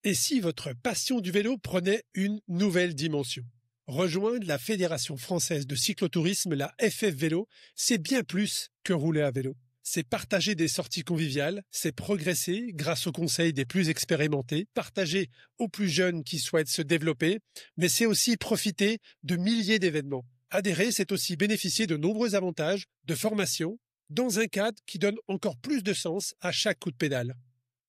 Et si votre passion du vélo prenait une nouvelle dimension? Rejoindre la Fédération française de cyclotourisme, la FF Vélo, c'est bien plus que rouler à vélo. C'est partager des sorties conviviales, c'est progresser grâce aux conseils des plus expérimentés, partager aux plus jeunes qui souhaitent se développer, mais c'est aussi profiter de milliers d'événements. Adhérer, c'est aussi bénéficier de nombreux avantages, de formation, dans un cadre qui donne encore plus de sens à chaque coup de pédale.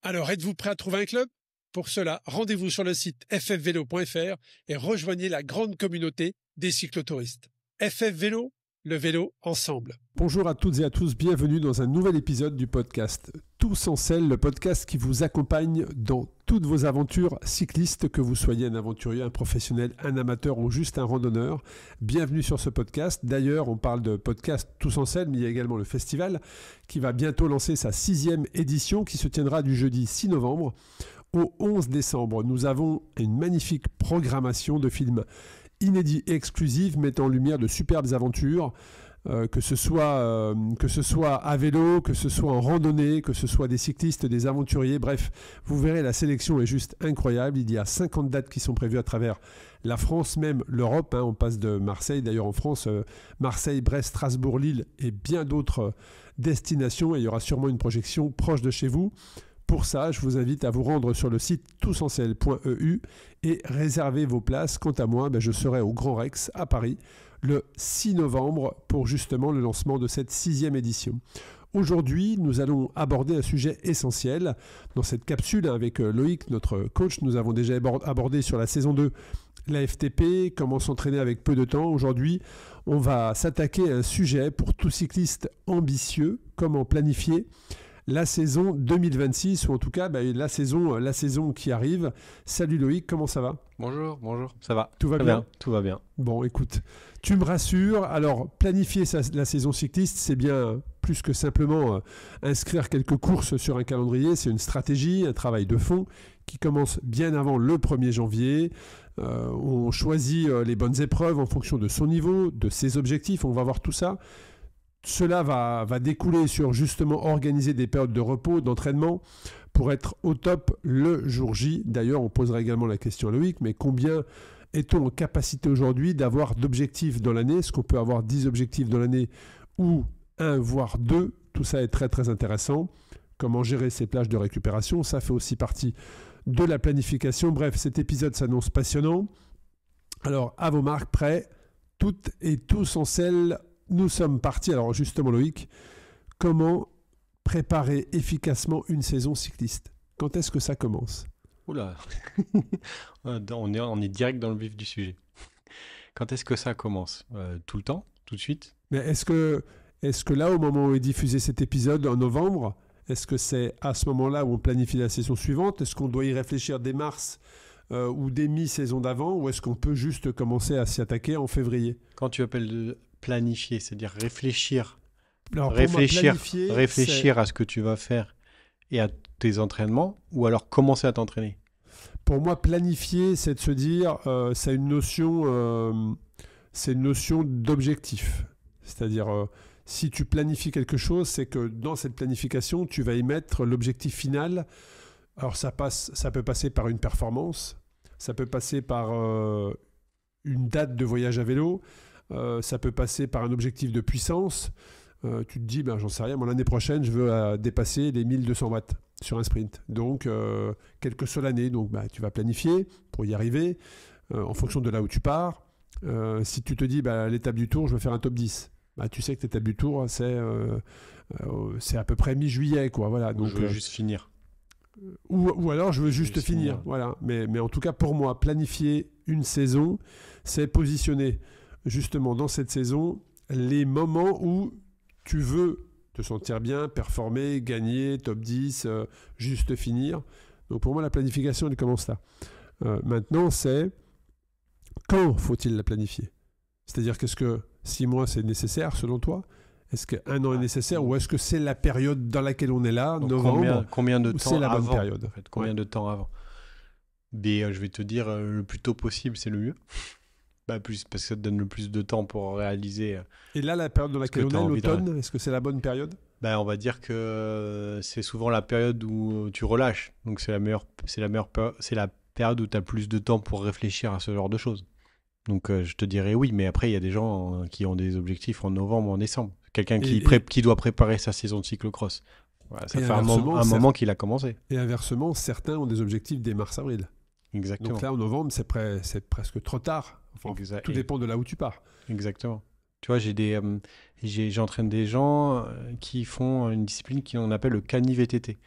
Alors, êtes-vous prêt à trouver un club? Pour cela, rendez-vous sur le site ffvélo.fr et rejoignez la grande communauté des cyclotouristes. FF Vélo, le vélo ensemble. Bonjour à toutes et à tous, bienvenue dans un nouvel épisode du podcast Tous en selle, le podcast qui vous accompagne dans toutes vos aventures cyclistes, que vous soyez un aventurier, un professionnel, un amateur ou juste un randonneur. Bienvenue sur ce podcast. D'ailleurs, on parle de podcast Tous en selle, mais il y a également le festival qui va bientôt lancer sa 6e édition qui se tiendra du jeudi 6 novembre au 11 décembre. Nous avons une magnifique programmation de films inédits et exclusifs mettant en lumière de superbes aventures, que ce soit à vélo, que ce soit en randonnée, que ce soit des cyclistes, des aventuriers. Bref, vous verrez, la sélection est juste incroyable. Il y a 50 dates qui sont prévues à travers la France, même l'Europe. On passe de Marseille, d'ailleurs en France, Marseille, Brest, Strasbourg, Lille et bien d'autres destinations. Et il y aura sûrement une projection proche de chez vous. Pour ça, je vous invite à vous rendre sur le site tousencelle.eu et réserver vos places. Quant à moi, je serai au Grand Rex à Paris le 6 novembre pour justement le lancement de cette 6e édition. Aujourd'hui, nous allons aborder un sujet essentiel. Dans cette capsule, avec Loïc, notre coach, nous avons déjà abordé sur la saison 2 la FTP, comment s'entraîner avec peu de temps. Aujourd'hui, on va s'attaquer à un sujet pour tout cycliste ambitieux, comment planifier la saison 2026, ou en tout cas la saison qui arrive. Salut Loïc, comment ça va ? Bonjour, ça va. Tout va bien ? Tout va bien. Bon, écoute, tu me rassures. Alors, planifier la saison cycliste, c'est bien plus que simplement inscrire quelques courses sur un calendrier. C'est une stratégie, un travail de fond qui commence bien avant le 1er janvier. On choisit les bonnes épreuves en fonction de son niveau, de ses objectifs. On va voir tout ça. Cela va découler sur justement organiser des périodes de repos, d'entraînement pour être au top le jour J. D'ailleurs, on posera également la question à Loïc, mais combien est-on en capacité aujourd'hui d'avoir d'objectifs dans l'année ? Est-ce qu'on peut avoir 10 objectifs dans l'année ou 1 voire 2 ? Tout ça est très très intéressant. Comment gérer ces plages de récupération ? Ça fait aussi partie de la planification. Bref, cet épisode s'annonce passionnant. Alors, à vos marques, prêts, toutes et tous en selle. Nous sommes partis. Alors justement Loïc, comment préparer efficacement une saison cycliste ? Quand est-ce que ça commence ? Oula, on est direct dans le vif du sujet. Quand est-ce que ça commence ? Tout le temps ? Tout de suite ? Mais est-ce que là, au moment où est diffusé cet épisode, en novembre, est-ce que c'est à ce moment-là où on planifie la saison suivante ? Est-ce qu'on doit y réfléchir dès mars ou dès mi-saison d'avant ? Ou est-ce qu'on peut juste commencer à s'y attaquer en février ? Quand tu appelles planifier, c'est-à-dire réfléchir. Alors, réfléchir à ce que tu vas faire et à tes entraînements, ou alors commencer à t'entraîner. Pour moi, planifier, c'est de se dire, c'est une notion d'objectif. C'est-à-dire, si tu planifies quelque chose, c'est que dans cette planification, tu vas y mettre l'objectif final. Alors, ça peut passer par une performance, ça peut passer par une date de voyage à vélo, ça peut passer par un objectif de puissance. Tu te dis, j'en sais rien, l'année prochaine, je veux dépasser les 1200 watts sur un sprint. Donc, quelle que soit l'année, donc, tu vas planifier pour y arriver en fonction de là où tu pars. Si tu te dis, l'étape du Tour, je veux faire un top 10. Tu sais que l'étape du Tour, c'est à peu près mi-juillet, quoi. Voilà. Donc, je veux juste finir. Ou alors, je veux juste finir. Voilà. Mais en tout cas, pour moi, planifier une saison, c'est positionner justement dans cette saison les moments où tu veux te sentir bien, performer, gagner, top 10, juste finir. Donc pour moi, la planification, elle commence là. Maintenant, c'est quand faut-il la planifier ? C'est-à-dire qu'est-ce que 6 mois, c'est nécessaire selon toi ? Est-ce qu'un an est nécessaire ou est-ce que c'est la période dans laquelle on est là, donc novembre, combien de temps c'est la bonne avant, période ? En fait, combien de temps avant ? Mais je vais te dire, le plus tôt possible, c'est le mieux. Plus, parce que ça te donne le plus de temps pour réaliser. Et là, la période dans laquelle on est, l'automne, est-ce que c'est la bonne période ? Ben, on va dire que c'est souvent la période où tu relâches. Donc c'est la période où tu as plus de temps pour réfléchir à ce genre de choses. Donc je te dirais oui, mais après il y a des gens qui ont des objectifs en novembre ou en décembre. Quelqu'un qui doit préparer sa saison de cyclocross. Voilà, ça fait un moment qu'il a commencé. Et inversement, certains ont des objectifs dès mars-avril. Exactement. Donc là, en novembre, c'est presque trop tard. Enfin, tout dépend de là où tu pars. Exactement. Tu vois, j'entraîne des gens qui font une discipline qu'on appelle le cani-VTT.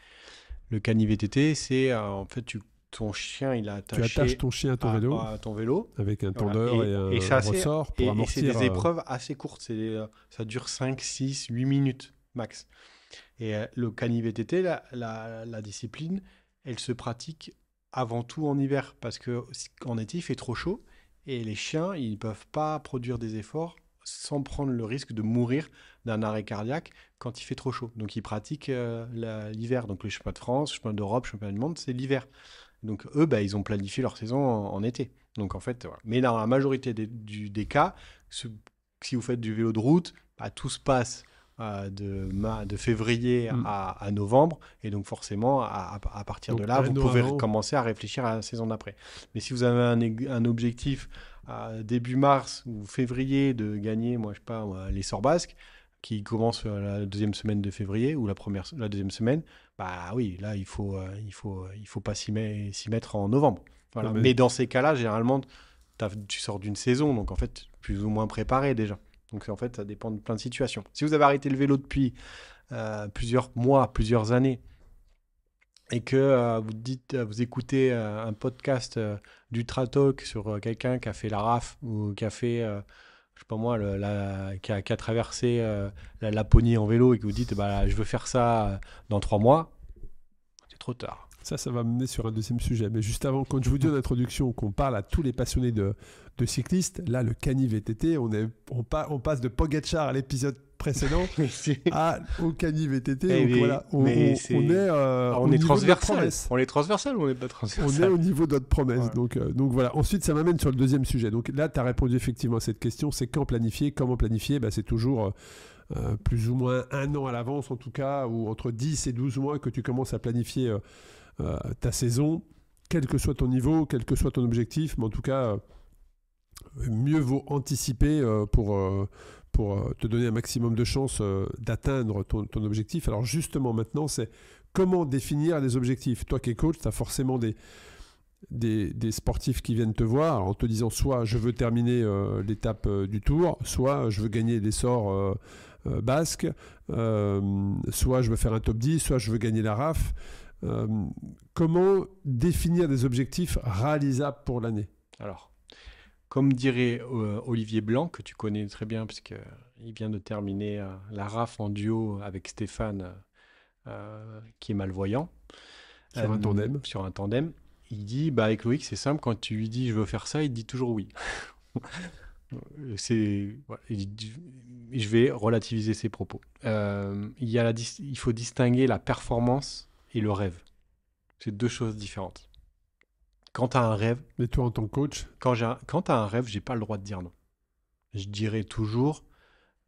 Le cani-VTT, c'est en fait, ton chien, il a attaché... Tu attaches ton chien à ton vélo. Avec un tendeur et un ressort pour amortir. Et c'est des épreuves assez courtes. Ça dure 5, 6, 8 minutes max. Et le cani-VTT, la discipline, elle se pratique avant tout en hiver. Parce qu'en été, il fait trop chaud. Et les chiens, ils ne peuvent pas produire des efforts sans prendre le risque de mourir d'un arrêt cardiaque quand il fait trop chaud. Donc, ils pratiquent l'hiver. Donc, le championnat de France, le championnat d'Europe, le championnat du monde, c'est l'hiver. Donc, eux, ils ont planifié leur saison en été. Donc, en fait, voilà. Mais dans la majorité des cas, si vous faites du vélo de route, tout se passe de février à novembre. Et donc, forcément, à partir de là, vous pouvez commencer à réfléchir à la saison d'après. Mais si vous avez un objectif début mars ou février de gagner, moi, je sais pas, l'Essor Basque, qui commence la deuxième semaine de février ou la deuxième semaine, oui, là, il faut pas s'y mettre en novembre. Voilà. Mais dans ces cas-là, généralement, tu sors d'une saison, donc en fait, plus ou moins préparé déjà. Donc en fait, ça dépend de plein de situations. Si vous avez arrêté le vélo depuis plusieurs mois, plusieurs années, et que vous écoutez un podcast d'Ultra Talk sur quelqu'un qui a fait la RAF ou qui a fait, je sais pas moi, qui a traversé la Laponie en vélo et que vous dites, je veux faire ça dans 3 mois, c'est trop tard. Ça va m'amener sur un deuxième sujet. Mais juste avant, quand je vous dis en introduction qu'on parle à tous les passionnés de cyclistes, là, le cani-VTT, on passe de Pogacar à l'épisode précédent au cani-VTT. Donc voilà, on est transversal. On est transversal ou on n'est pas transversal? On est au niveau de notre promesse. Ouais. Donc voilà. Ensuite, ça m'amène sur le deuxième sujet. Donc là, tu as répondu effectivement à cette question. C'est quand planifier, comment planifier? C'est toujours... plus ou moins 1 an à l'avance en tout cas, ou entre 10 et 12 mois que tu commences à planifier ta saison, quel que soit ton niveau, quel que soit ton objectif, mais en tout cas, mieux vaut anticiper pour te donner un maximum de chances d'atteindre ton objectif. Alors justement maintenant, c'est comment définir les objectifs. Toi qui es coach, tu as forcément des sportifs qui viennent te voir en te disant soit je veux terminer l'étape du Tour, soit je veux gagner l'Essor Basque, soit je veux faire un top 10, soit je veux gagner la RAF. Comment définir des objectifs réalisables pour l'année? Alors, comme dirait Olivier Blanc, que tu connais très bien puisqu'il vient de terminer la RAF en duo avec Stéphane, qui est malvoyant. Sur un tandem. Il dit, avec Loïc, c'est simple, quand tu lui dis je veux faire ça, il te dit toujours oui. Je vais relativiser ses propos. Il faut distinguer la performance et le rêve. C'est 2 choses différentes. Quand tu as un rêve... Mais toi, en tant que coach... Quand tu as un rêve, j'ai pas le droit de dire non. Je dirais toujours,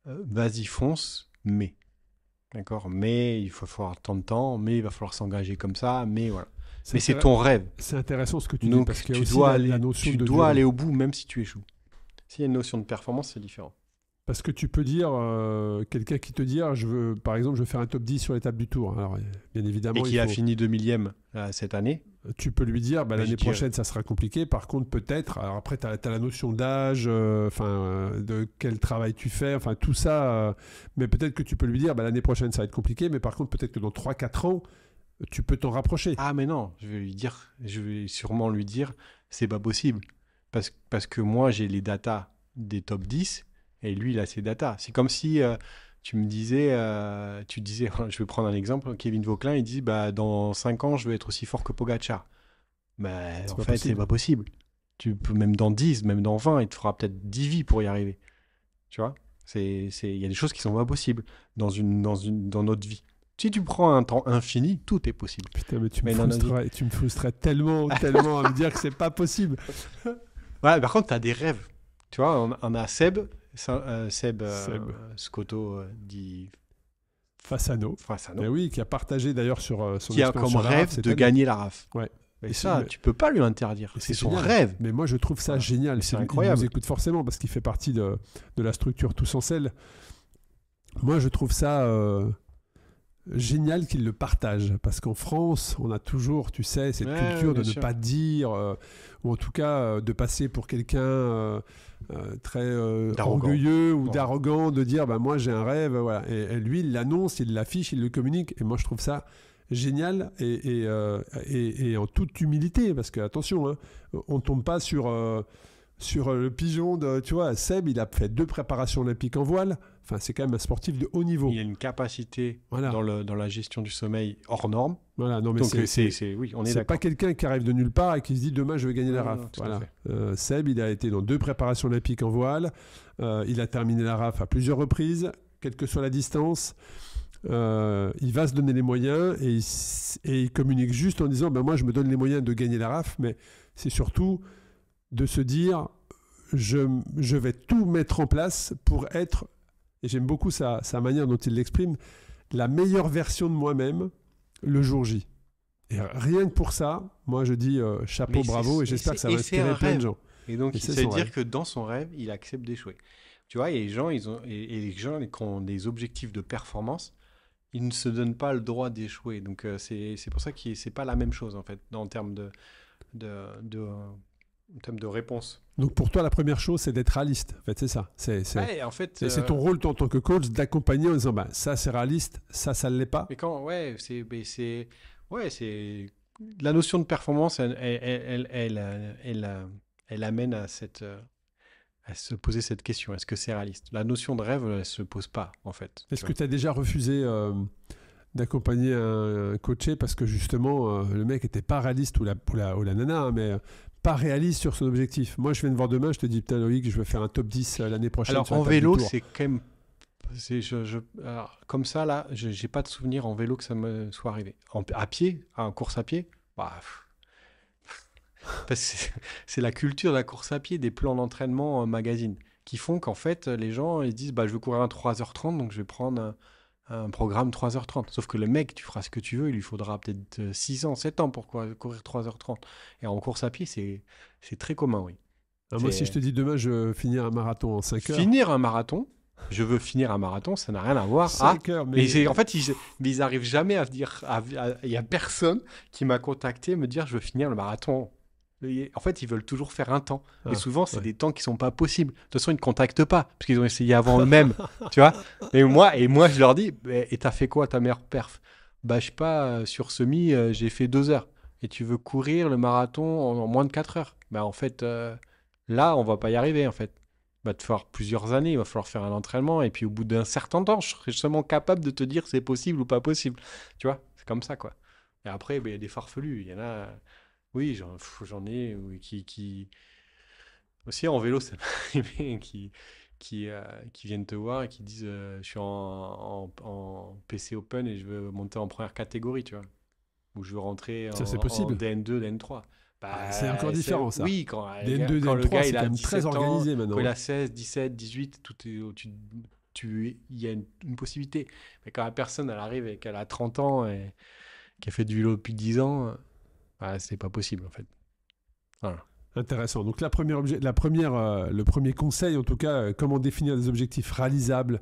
vas-y, fonce, mais. D'accord? Mais il faut falloir tant de temps, mais il va falloir s'engager comme ça, mais voilà. Mais c'est ton rêve. C'est intéressant ce que tu dis, parce qu'il y a aussi la notion tu dois aller au bout, même si tu échoues. S'il y a une notion de performance, c'est différent. Parce que tu peux dire, quelqu'un qui te dit, par exemple, je veux faire un top 10 sur l'étape du Tour. Alors, bien évidemment, et qui a fini 2000e cette année. Tu peux lui dire, l'année prochaine, ça sera compliqué. Par contre, peut-être, alors après, tu as la notion d'âge, de quel travail tu fais, tout ça. Mais peut-être que tu peux lui dire, l'année prochaine, ça va être compliqué. Mais par contre, peut-être que dans 3-4 ans, tu peux t'en rapprocher. Ah, mais non, je vais sûrement lui dire, c'est pas possible. Parce que moi, j'ai les datas des top 10. Et lui, il a ses datas. C'est comme si tu disais, je vais prendre un exemple, Kevin Vauquelin, il dit, dans 5 ans, je veux être aussi fort que Pogacar. En fait, c'est pas possible. Tu peux, même dans 10, même dans 20, il te fera peut-être 10 vies pour y arriver. Tu vois? Il y a des choses qui sont pas possibles dans notre vie. Si tu prends un temps infini, tout est possible. Putain, mais tu me frustrais tellement à me dire que c'est pas possible. Ouais, par contre, tu as des rêves. Tu vois, on a Seb Scotto dit Fassano. Ben oui, qui a partagé d'ailleurs sur son qui a expérience comme sur la rêve RAF, de gagner la RAF. Ouais. Et ça, tu peux pas lui interdire. C'est son rêve. Mais moi, je trouve ça génial. C'est incroyable. Il nous écoute forcément parce qu'il fait partie de la structure Tous en Selle. Moi, je trouve ça génial qu'il le partage. Parce qu'en France, on a toujours, tu sais, cette culture de ne pas dire, ou en tout cas de passer pour quelqu'un très orgueilleux ou d'arrogant, de dire bah, moi, j'ai un rêve. Voilà. Et lui, il l'annonce, il l'affiche, il le communique. Et moi, je trouve ça génial et en toute humilité, parce que attention, on ne tombe pas sur le pigeon de, tu vois, Seb, il a fait 2 préparations olympiques en voile. Enfin, c'est quand même un sportif de haut niveau. Il a une capacité dans la gestion du sommeil hors norme. Voilà, non mais donc oui, on est d'accord. C'est pas quelqu'un qui arrive de nulle part et qui se dit demain je vais gagner la RAF. Voilà. Seb, il a été dans 2 préparations olympiques en voile. Il a terminé la RAF à plusieurs reprises, quelle que soit la distance. Il va se donner les moyens et il communique juste en disant ben moi je me donne les moyens de gagner la RAF, mais c'est surtout de se dire je vais tout mettre en place pour être, et j'aime beaucoup sa manière dont il l'exprime, la meilleure version de moi-même le jour J. Et rien que pour ça, moi je dis chapeau, bravo, et j'espère que ça va inspirer plein de gens. Et donc il sait dire que dans son rêve, il accepte d'échouer. Tu vois, et les gens, les gens qui ont des objectifs de performance, ils ne se donnent pas le droit d'échouer. Donc c'est pour ça que c'est pas la même chose en fait en termes en termes de réponse. Donc pour toi, la première chose, c'est d'être réaliste. En fait, c'est ça. C'est ton rôle en tant que coach d'accompagner en disant bah, ça c'est réaliste, ça ne l'est pas. Mais quand c'est la notion de performance, elle amène à se poser cette question. Est-ce que c'est réaliste ? La notion de rêve, elle ne se pose pas, en fait. Est-ce que tu as déjà refusé d'accompagner un coaché parce que justement, le mec n'était pas réaliste, ou la nana, mais pas réaliste sur son objectif ? Moi, je viens de voir demain, je te dis, putain Loïc, je vais faire un top 10 l'année prochaine. Alors, en vélo, c'est quand même... alors, comme ça, là, je n'ai pas de souvenir en vélo que ça me soit arrivé. À pied, en course à pied, c'est la culture de la course à pied, des plans d'entraînement magazine, qui font qu'en fait, les gens ils disent je veux courir à 3h30, donc je vais prendre un programme 3h30. Sauf que le mec, tu feras ce que tu veux, il lui faudra peut-être 6 ans, 7 ans pour courir 3h30. Et en course à pied, c'est très commun, oui. Moi, si je te dis demain, je veux finir un marathon en 5 heures. Je veux finir un marathon, ça n'a rien à voir. 5 heures, mais en fait, ils n'arrivent jamais à dire. Il n'y a personne qui m'a contacté me dire je veux finir le marathon. En fait, ils veulent toujours faire un temps. Et souvent, c'est des temps qui ne sont pas possibles. De toute façon, ils ne contactent pas, parce qu'ils ont essayé avant eux-mêmes. Tu vois ? Et moi, je leur dis, et t'as fait quoi ta meilleure perf ? Je sais pas, sur semi, j'ai fait 2 heures. Et tu veux courir le marathon en moins de 4 heures ? En fait, là, on ne va pas y arriver, en fait. Il va te falloir plusieurs années, il va falloir faire un entraînement. Et puis, au bout d'un certain temps, je serai seulement capable de te dire c'est possible ou pas possible. Tu vois ? C'est comme ça, quoi. Et après, il y a des farfelus. Il y en a... Oui, j'en ai qui aussi en vélo, ça m'est arrivé, qui viennent te voir et qui disent je suis en PC Open et je veux monter en première catégorie, tu vois, ou je veux rentrer en DN2, DN3. C'est encore différent, ça. Oui, quand DN2, quand DN3, le gars c'est il quand a même 17 très organisé ans, maintenant. quand il a 16, 17, 18, il y a une possibilité. Mais quand la personne elle arrive et qu'elle a 30 ans et qu'elle fait du vélo depuis 10 ans... c'est pas possible en fait. Voilà. Intéressant. Donc le premier conseil, en tout cas, comment définir des objectifs réalisables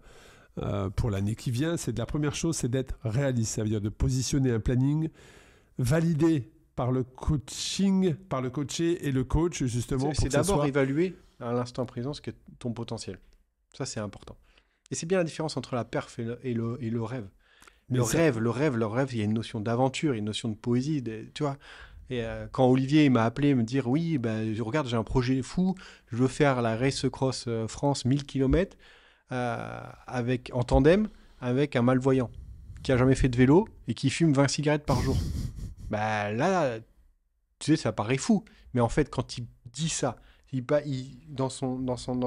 pour l'année qui vient, c'est la première chose, c'est d'être réaliste. Ça veut dire de positionner un planning validé par le coaching, par le coaché et le coach justement. C'est d'abord évaluer à l'instant présent ce qu'est ton potentiel. Ça c'est important. Et c'est bien la différence entre la perf et le rêve. Le rêve, il y a une notion d'aventure, il y a une notion de poésie, tu vois. Et quand Olivier m'a appelé me dire oui, regarde, j'ai un projet fou, je veux faire la Race Cross France 1000 km en tandem avec un malvoyant qui a jamais fait de vélo et qui fume 20 cigarettes par jour. Là, tu sais, ça paraît fou. Mais en fait, quand il dit ça, dans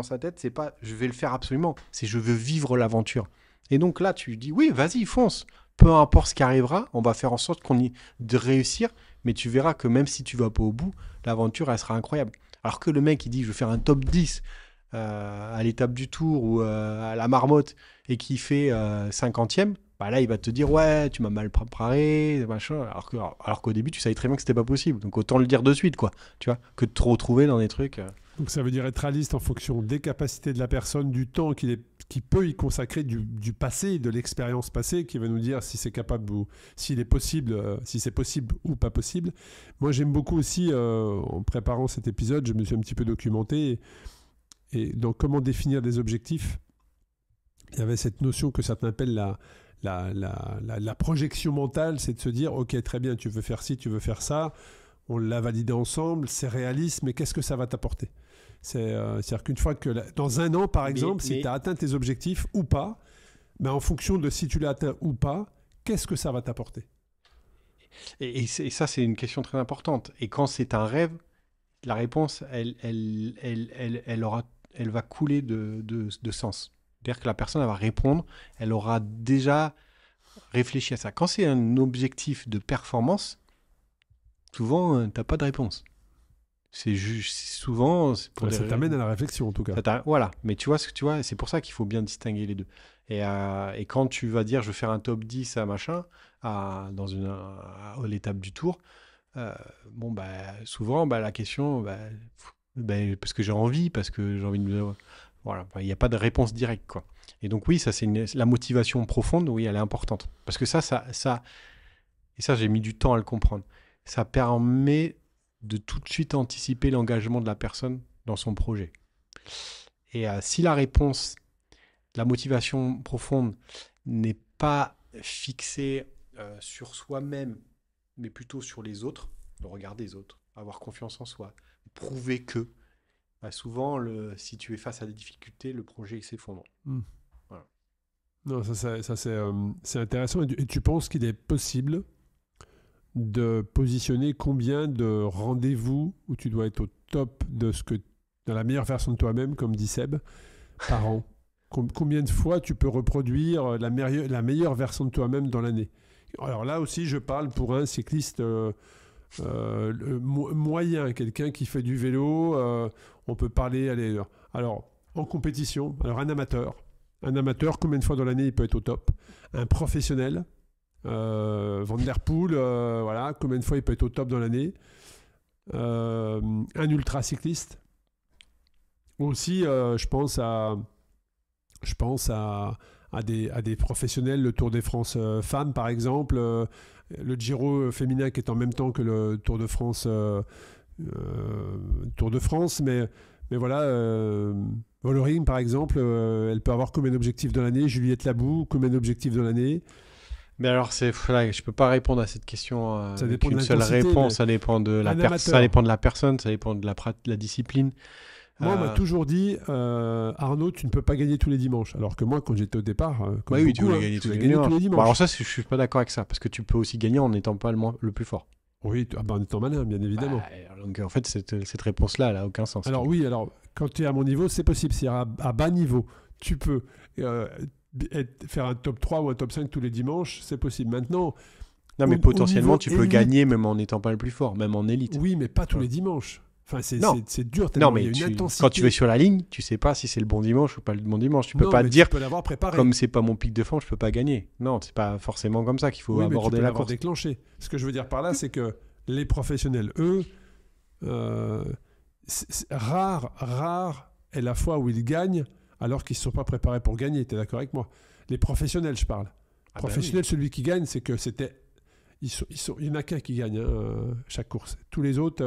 sa tête, c'est pas je vais le faire absolument, c'est je veux vivre l'aventure. Et donc là, tu dis, oui, vas-y, fonce. Peu importe ce qui arrivera, on va faire en sorte de réussir. Mais tu verras que même si tu ne vas pas au bout, l'aventure, elle sera incroyable. Alors que le mec, il dit, je veux faire un top 10 à l'étape du Tour ou à la Marmotte et qui fait 50e, bah là, il va te dire ouais, tu m'as mal préparé, machin, alors qu'au début, tu savais très bien que c'était pas possible. Donc autant le dire de suite, quoi. Tu vois, que de te retrouver dans des trucs. Donc ça veut dire être réaliste en fonction des capacités de la personne, du temps qu'il peut y consacrer, du passé, de l'expérience passée, qui va nous dire si c'est capable ou s'il est possible, si c'est possible ou pas possible. Moi, j'aime beaucoup aussi, en préparant cet épisode, je me suis un petit peu documenté et dans comment définir des objectifs. Il y avait cette notion que certains appellent la projection mentale, c'est de se dire ok, très bien, tu veux faire ci, tu veux faire ça, on l'a validé ensemble, c'est réaliste, mais qu'est-ce que ça va t'apporter? C'est-à-dire qu'une fois que dans un an par exemple, si tu as atteint tes objectifs ou pas, ben en fonction de si tu l'as atteint ou pas, qu'est-ce que ça va t'apporter? Et ça, c'est une question très importante. Et quand c'est un rêve, la réponse, elle va couler de sens. C'est-à-dire que la personne, elle va répondre, elle aura déjà réfléchi à ça. Quand c'est un objectif de performance, souvent, tu n'as pas de réponse. C'est souvent... Ça t'amène à la réflexion, en tout cas. Voilà, mais tu vois, c'est pour ça qu'il faut bien distinguer les deux. Et quand tu vas dire, je vais faire un top 10 à machin, à l'étape du tour, souvent, la question, parce que j'ai envie, parce que j'ai envie de... Voilà, il n'y a pas de réponse directe, quoi. Et donc oui, ça c'est la motivation profonde, oui, elle est importante. Parce que ça, et ça j'ai mis du temps à le comprendre, ça permet de tout de suite anticiper l'engagement de la personne dans son projet. Et si la réponse, la motivation profonde n'est pas fixée sur soi-même, mais plutôt sur les autres, le regard des autres, avoir confiance en soi, prouver que, souvent, si tu es face à des difficultés, le projet il s'effondre. Voilà. Non, ça c'est intéressant. Et tu penses qu'il est possible de positionner combien de rendez-vous où tu dois être au top dans la meilleure version de toi-même, comme dit Seb, par an? Combien de fois tu peux reproduire la meilleure version de toi-même dans l'année? Alors là aussi, je parle pour un cycliste moyen, quelqu'un qui fait du vélo. On peut parler, alors en compétition, alors un amateur, combien de fois dans l'année il peut être au top? Un professionnel, Van Der Poel, voilà, combien de fois il peut être au top dans l'année? Un ultra cycliste aussi, je pense à des professionnels, le Tour de France femmes par exemple, le Giro féminin qui est en même temps que le Tour de France, mais voilà, Vollering par exemple, elle peut avoir combien d'objectifs dans l'année? Juliette Labou, combien d'objectifs dans l'année? Mais alors, je peux pas répondre à cette question ça avec dépend une seule réponse. Ça dépend de la personne, ça dépend de la discipline. Moi, on m'a toujours dit, Arnaud, tu ne peux pas gagner tous les dimanches. Alors que moi, quand j'étais au départ, tu voulais gagner tous les dimanches. Bon, alors ça, je suis pas d'accord avec ça, parce que tu peux aussi gagner en n'étant pas le plus fort. Oui, en étant malin, bien évidemment. Donc en fait, cette réponse-là, elle n'a aucun sens. Alors oui, quand tu es à mon niveau, c'est possible. C'est-à-dire à bas niveau, tu peux faire un top 3 ou un top 5 tous les dimanches, c'est possible. Maintenant... Non, mais potentiellement, tu peux gagner même en n'étant pas le plus fort, même en élite. Oui, mais pas tous les dimanches. Enfin, c'est dur. Non, mais quand tu es sur la ligne, tu sais pas si c'est le bon dimanche ou pas le bon dimanche. Tu peux pas te dire, tu peux l'avoir préparé. Comme c'est pas mon pic de forme, je peux pas gagner. Non, c'est pas forcément comme ça qu'il faut aborder la course. Déclenché. Ce que je veux dire par là, c'est que les professionnels, eux, rare est la fois où ils gagnent alors qu'ils ne sont pas préparés pour gagner. Tu es d'accord avec moi? Les professionnels, je parle. Professionnel, celui qui gagne, c'est que c'était... il n'y en a qu'un qui gagne chaque course. Tous les autres,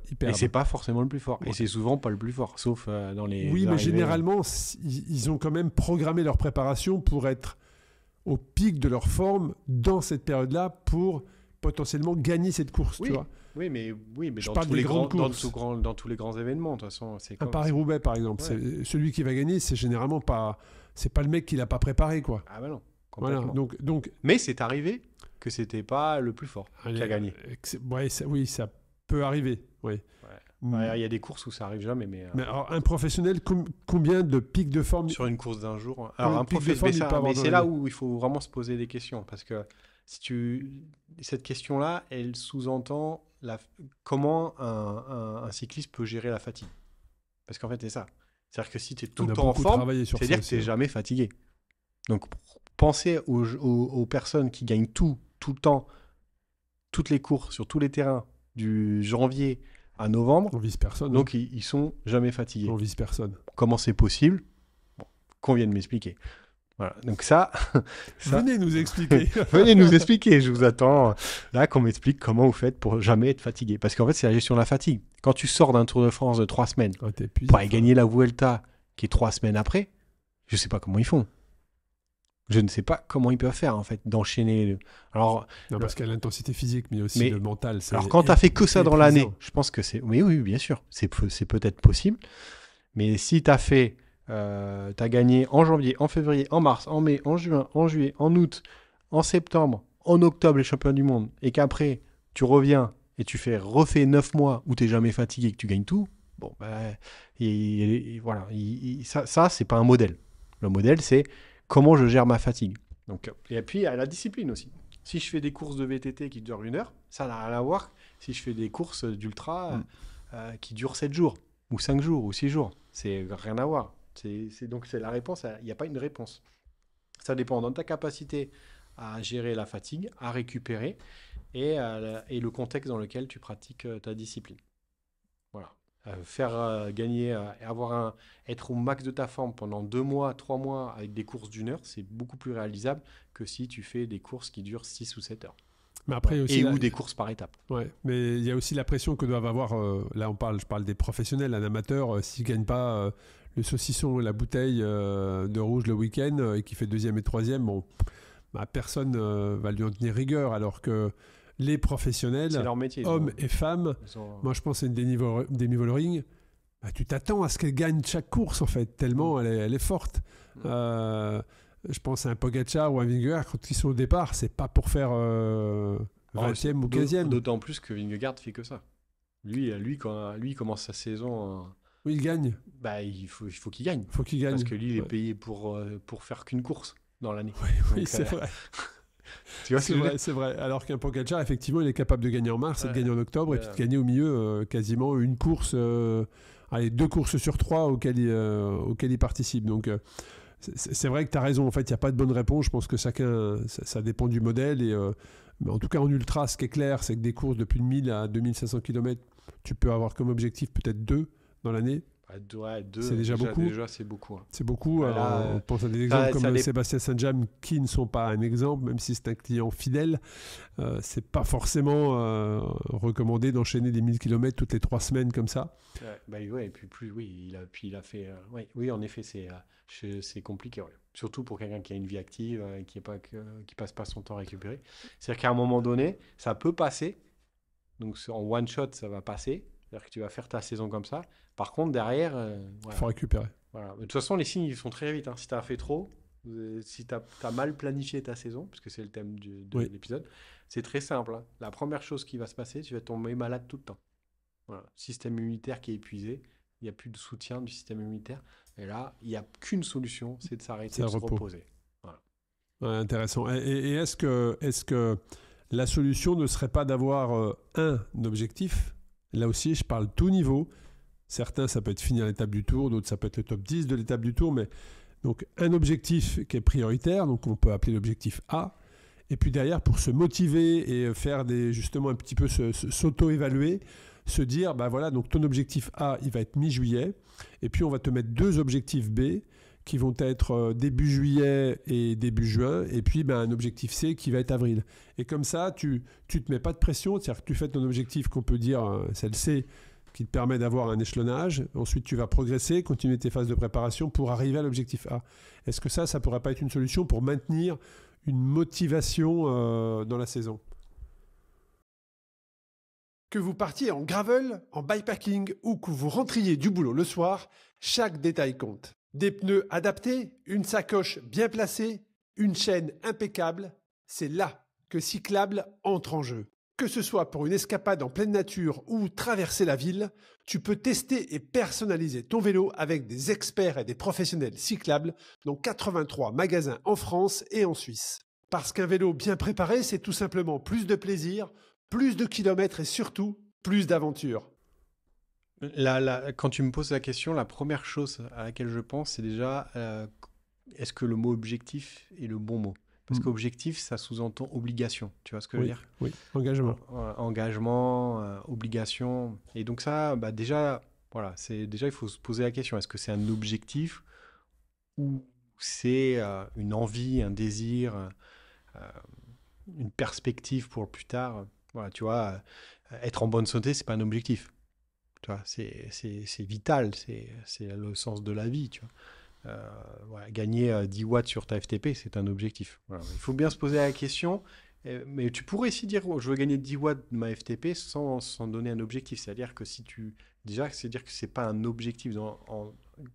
ils perdent. Et c'est pas forcément le plus fort. Ouais. Et c'est souvent pas le plus fort, sauf dans les... Oui, mais généralement, ils ont quand même programmé leur préparation pour être au pic de leur forme dans cette période-là pour potentiellement gagner cette course, tu vois. Oui, mais dans tous les grands événements, de toute façon. C'est un Paris-Roubaix, par exemple. Ouais. Celui qui va gagner, c'est généralement pas... C'est pas le mec qui l'a pas préparé, quoi. Ah ben non, complètement. Voilà, donc... Mais c'est arrivé que c'était pas le plus fort qui a gagné. Oui, ça peut arriver. Oui. Ouais. Il y a des courses où ça arrive jamais, mais alors, un professionnel, combien de pics de forme sur une course d'un jour? Alors un professionnel, mais c'est là où il faut vraiment se poser des questions, parce que cette question-là, elle sous-entend comment un cycliste peut gérer la fatigue. Parce qu'en fait, c'est ça. C'est-à-dire que si tu es tout le temps en forme, c'est-à-dire que tu n'es jamais fatigué. Donc, pensez aux personnes qui gagnent tout le temps, toutes les courses sur tous les terrains, du janvier à novembre. On vise personne. Donc, ils sont jamais fatigués. On vise personne. Comment c'est possible? Qu'on vienne m'expliquer. Voilà. Donc ça... Venez nous expliquer. Venez nous expliquer. Je vous attends là qu'on m'explique comment vous faites pour jamais être fatigué. Parce qu'en fait, c'est la gestion de la fatigue. Quand tu sors d'un Tour de France de 3 semaines, t'es épuisé, pour aller gagner la Vuelta qui est 3 semaines après, je sais pas comment ils font. Je ne sais pas comment ils peuvent faire, en fait, d'enchaîner. Alors, non, parce qu'il y a l'intensité physique, mais aussi le mental. Alors, quand tu as fait que ça dans l'année, je pense que c'est... Oui, bien sûr, c'est peut-être possible. Mais si tu as fait... tu as gagné en janvier, en février, en mars, en mai, en juin, en juillet, en août, en septembre, en octobre, les championnats du monde, et qu'après, tu reviens et tu refais 9 mois où tu n'es jamais fatigué et que tu gagnes tout, bon, voilà. Ça, c'est pas un modèle. Le modèle, c'est comment je gère ma fatigue. Donc, et puis, il y a la discipline aussi. Si je fais des courses de VTT qui durent 1 heure, ça n'a rien à voir si je fais des courses d'ultra qui durent 7 jours, ou 5 jours, ou 6 jours. C'est rien à voir. Donc, c'est la réponse. Il n'y a pas une réponse. Ça dépend de ta capacité à gérer la fatigue, à récupérer, et le contexte dans lequel tu pratiques ta discipline. Voilà. Faire gagner, être au max de ta forme pendant 2 mois, 3 mois avec des courses d'1 heure, c'est beaucoup plus réalisable que si tu fais des courses qui durent 6 ou 7 heures. Mais après, aussi ou des courses par étapes. Ouais, mais il y a aussi la pression que doivent avoir, là je parle des professionnels, un amateur, s'il ne gagne pas le saucisson et la bouteille de rouge le week-end et qui fait 2e et 3e, bon, personne va lui en tenir rigueur, alors que les professionnels, c'est leur métier, hommes et femmes, moi je pense à une Demi Vollering, tu t'attends à ce qu'elle gagne chaque course en fait, tellement elle est forte. Je pense à un Pogacar ou un Vingegaard, quand ils sont au départ, c'est pas pour faire 20e ou 15e. D'autant plus que Vingegaard fait que ça. Lui, quand il commence sa saison... Oui, il gagne. Il faut qu'il gagne. Faut qu'il gagne. Parce que lui, il est payé pour faire qu'une course dans l'année. Oui, c'est vrai. Tu vois, c'est vrai. Alors qu'un Pogacar, effectivement, il est capable de gagner en mars et de gagner en octobre et puis de gagner au milieu quasiment une course, 2 courses sur 3 auxquelles il participe. Donc, c'est vrai que tu as raison. En fait, il n'y a pas de bonne réponse. Je pense que chacun, ça dépend du modèle. Mais en tout cas, en ultra, ce qui est clair, c'est que des courses de plus de 1000 à 2500 km, tu peux avoir comme objectif peut-être 2 dans l'année. 2, c'est déjà beaucoup. Déjà, c'est beaucoup. Hein. C'est beaucoup. On pense à des exemples comme Sébastien Saint-James qui ne sont pas un exemple, même si c'est un client fidèle. C'est pas forcément recommandé d'enchaîner des 1000 km toutes les 3 semaines comme ça. Et puis il a fait... oui, en effet, c'est compliqué. Ouais. Surtout pour quelqu'un qui a une vie active, qui passe pas son temps à récupérer. C'est-à-dire qu'à un moment donné, ça peut passer. Donc en one shot, ça va passer. C'est-à-dire que tu vas faire ta saison comme ça. Par contre, derrière... Il faut récupérer. Voilà. De toute façon, les signes, ils sont très vite. Hein. Si tu as fait trop, si tu as mal planifié ta saison, puisque c'est le thème de l'épisode, c'est très simple. Hein. La première chose qui va se passer, tu vas tomber malade tout le temps. Voilà. Système immunitaire qui est épuisé. Il n'y a plus de soutien du système immunitaire. Et là, il n'y a qu'une solution, c'est de s'arrêter, de se reposer. Voilà. Ouais, intéressant. Et est-ce que la solution ne serait pas d'avoir un objectif? Là aussi, je parle tout niveau. Certains, ça peut être finir l'étape du Tour, d'autres, ça peut être le top 10 de l'étape du Tour. Mais donc, un objectif qui est prioritaire, donc on peut appeler l'objectif A. Et puis derrière, pour se motiver et faire justement un petit peu s'auto-évaluer, se dire, voilà, donc ton objectif A, il va être mi-juillet. Et puis, on va te mettre 2 objectifs B qui vont être début juillet et début juin, et puis un objectif C qui va être avril. Et comme ça, tu te mets pas de pression, c'est-à-dire que tu fais ton objectif qu'on peut dire, c'est le C, qui te permet d'avoir un échelonnage. Ensuite, tu vas progresser, continuer tes phases de préparation pour arriver à l'objectif A. Est-ce que ça pourrait pas être une solution pour maintenir une motivation dans la saison? Que vous partiez en gravel, en bikepacking ou que vous rentriez du boulot le soir, chaque détail compte. Des pneus adaptés, une sacoche bien placée, une chaîne impeccable, c'est là que Cyclable entre en jeu. Que ce soit pour une escapade en pleine nature ou traverser la ville, tu peux tester et personnaliser ton vélo avec des experts et des professionnels cyclables dans 83 magasins en France et en Suisse. Parce qu'un vélo bien préparé, c'est tout simplement plus de plaisir, plus de kilomètres et surtout plus d'aventures. Quand tu me poses la question, la première chose à laquelle je pense, c'est déjà est-ce que le mot objectif est le bon mot? Parce qu'objectif, ça sous-entend obligation. Tu vois ce que je veux dire? Oui, engagement. Engagement, obligation. Et donc ça, déjà, voilà, il faut se poser la question. Est-ce que c'est un objectif ou c'est une envie, un désir, une perspective pour plus tard? Voilà, tu vois, être en bonne santé, c'est pas un objectif. Tu vois, c'est vital, c'est le sens de la vie, tu vois. Voilà, gagner 10 watts sur ta FTP, c'est un objectif. Voilà. Il faut bien se poser la question, mais tu pourrais aussi dire je veux gagner 10 watts de ma FTP sans donner un objectif. C'est-à-dire que c'est-à-dire que c'est pas un objectif,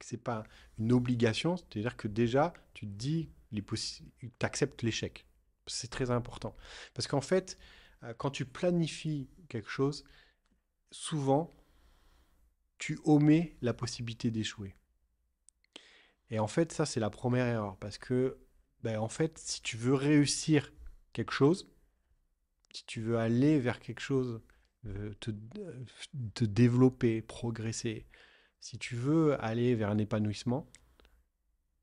c'est pas une obligation. C'est-à-dire que déjà, tu te dis, tu acceptes l'échec. C'est très important. Parce qu'en fait, quand tu planifies quelque chose, souvent, tu omets la possibilité d'échouer. Et en fait, ça, c'est la première erreur. Parce que, en fait, si tu veux réussir quelque chose, si tu veux aller vers quelque chose, te développer, progresser, si tu veux aller vers un épanouissement,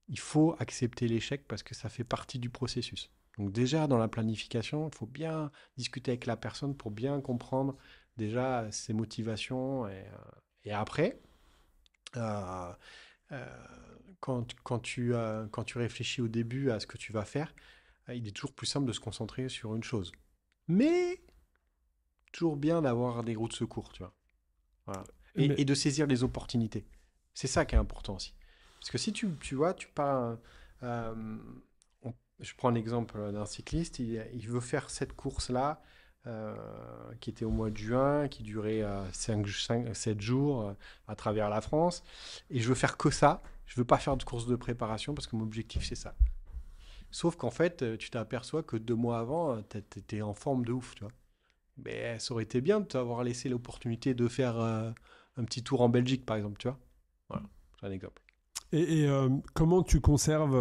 il faut accepter l'échec parce que ça fait partie du processus. Donc déjà, dans la planification, il faut bien discuter avec la personne pour bien comprendre déjà ses motivations. Et après, quand tu réfléchis au début à ce que tu vas faire, il est toujours plus simple de se concentrer sur une chose. Mais toujours bien d'avoir des roues de secours, tu vois. Voilà. Et de saisir les opportunités. C'est ça qui est important aussi. Parce que si tu vois, tu pars... je prends l'exemple d'un cycliste, il veut faire cette course-là, qui était au mois de juin, qui durait 7 jours à travers la France. Et je veux faire que ça. Je veux pas faire de course de préparation parce que mon objectif, c'est ça. Sauf qu'en fait, tu t'aperçois que 2 mois avant, tu étais en forme de ouf, tu vois. Mais ça aurait été bien de t'avoir laissé l'opportunité de faire un petit tour en Belgique, par exemple, tu vois. Voilà, c'est un exemple. Et comment tu conserves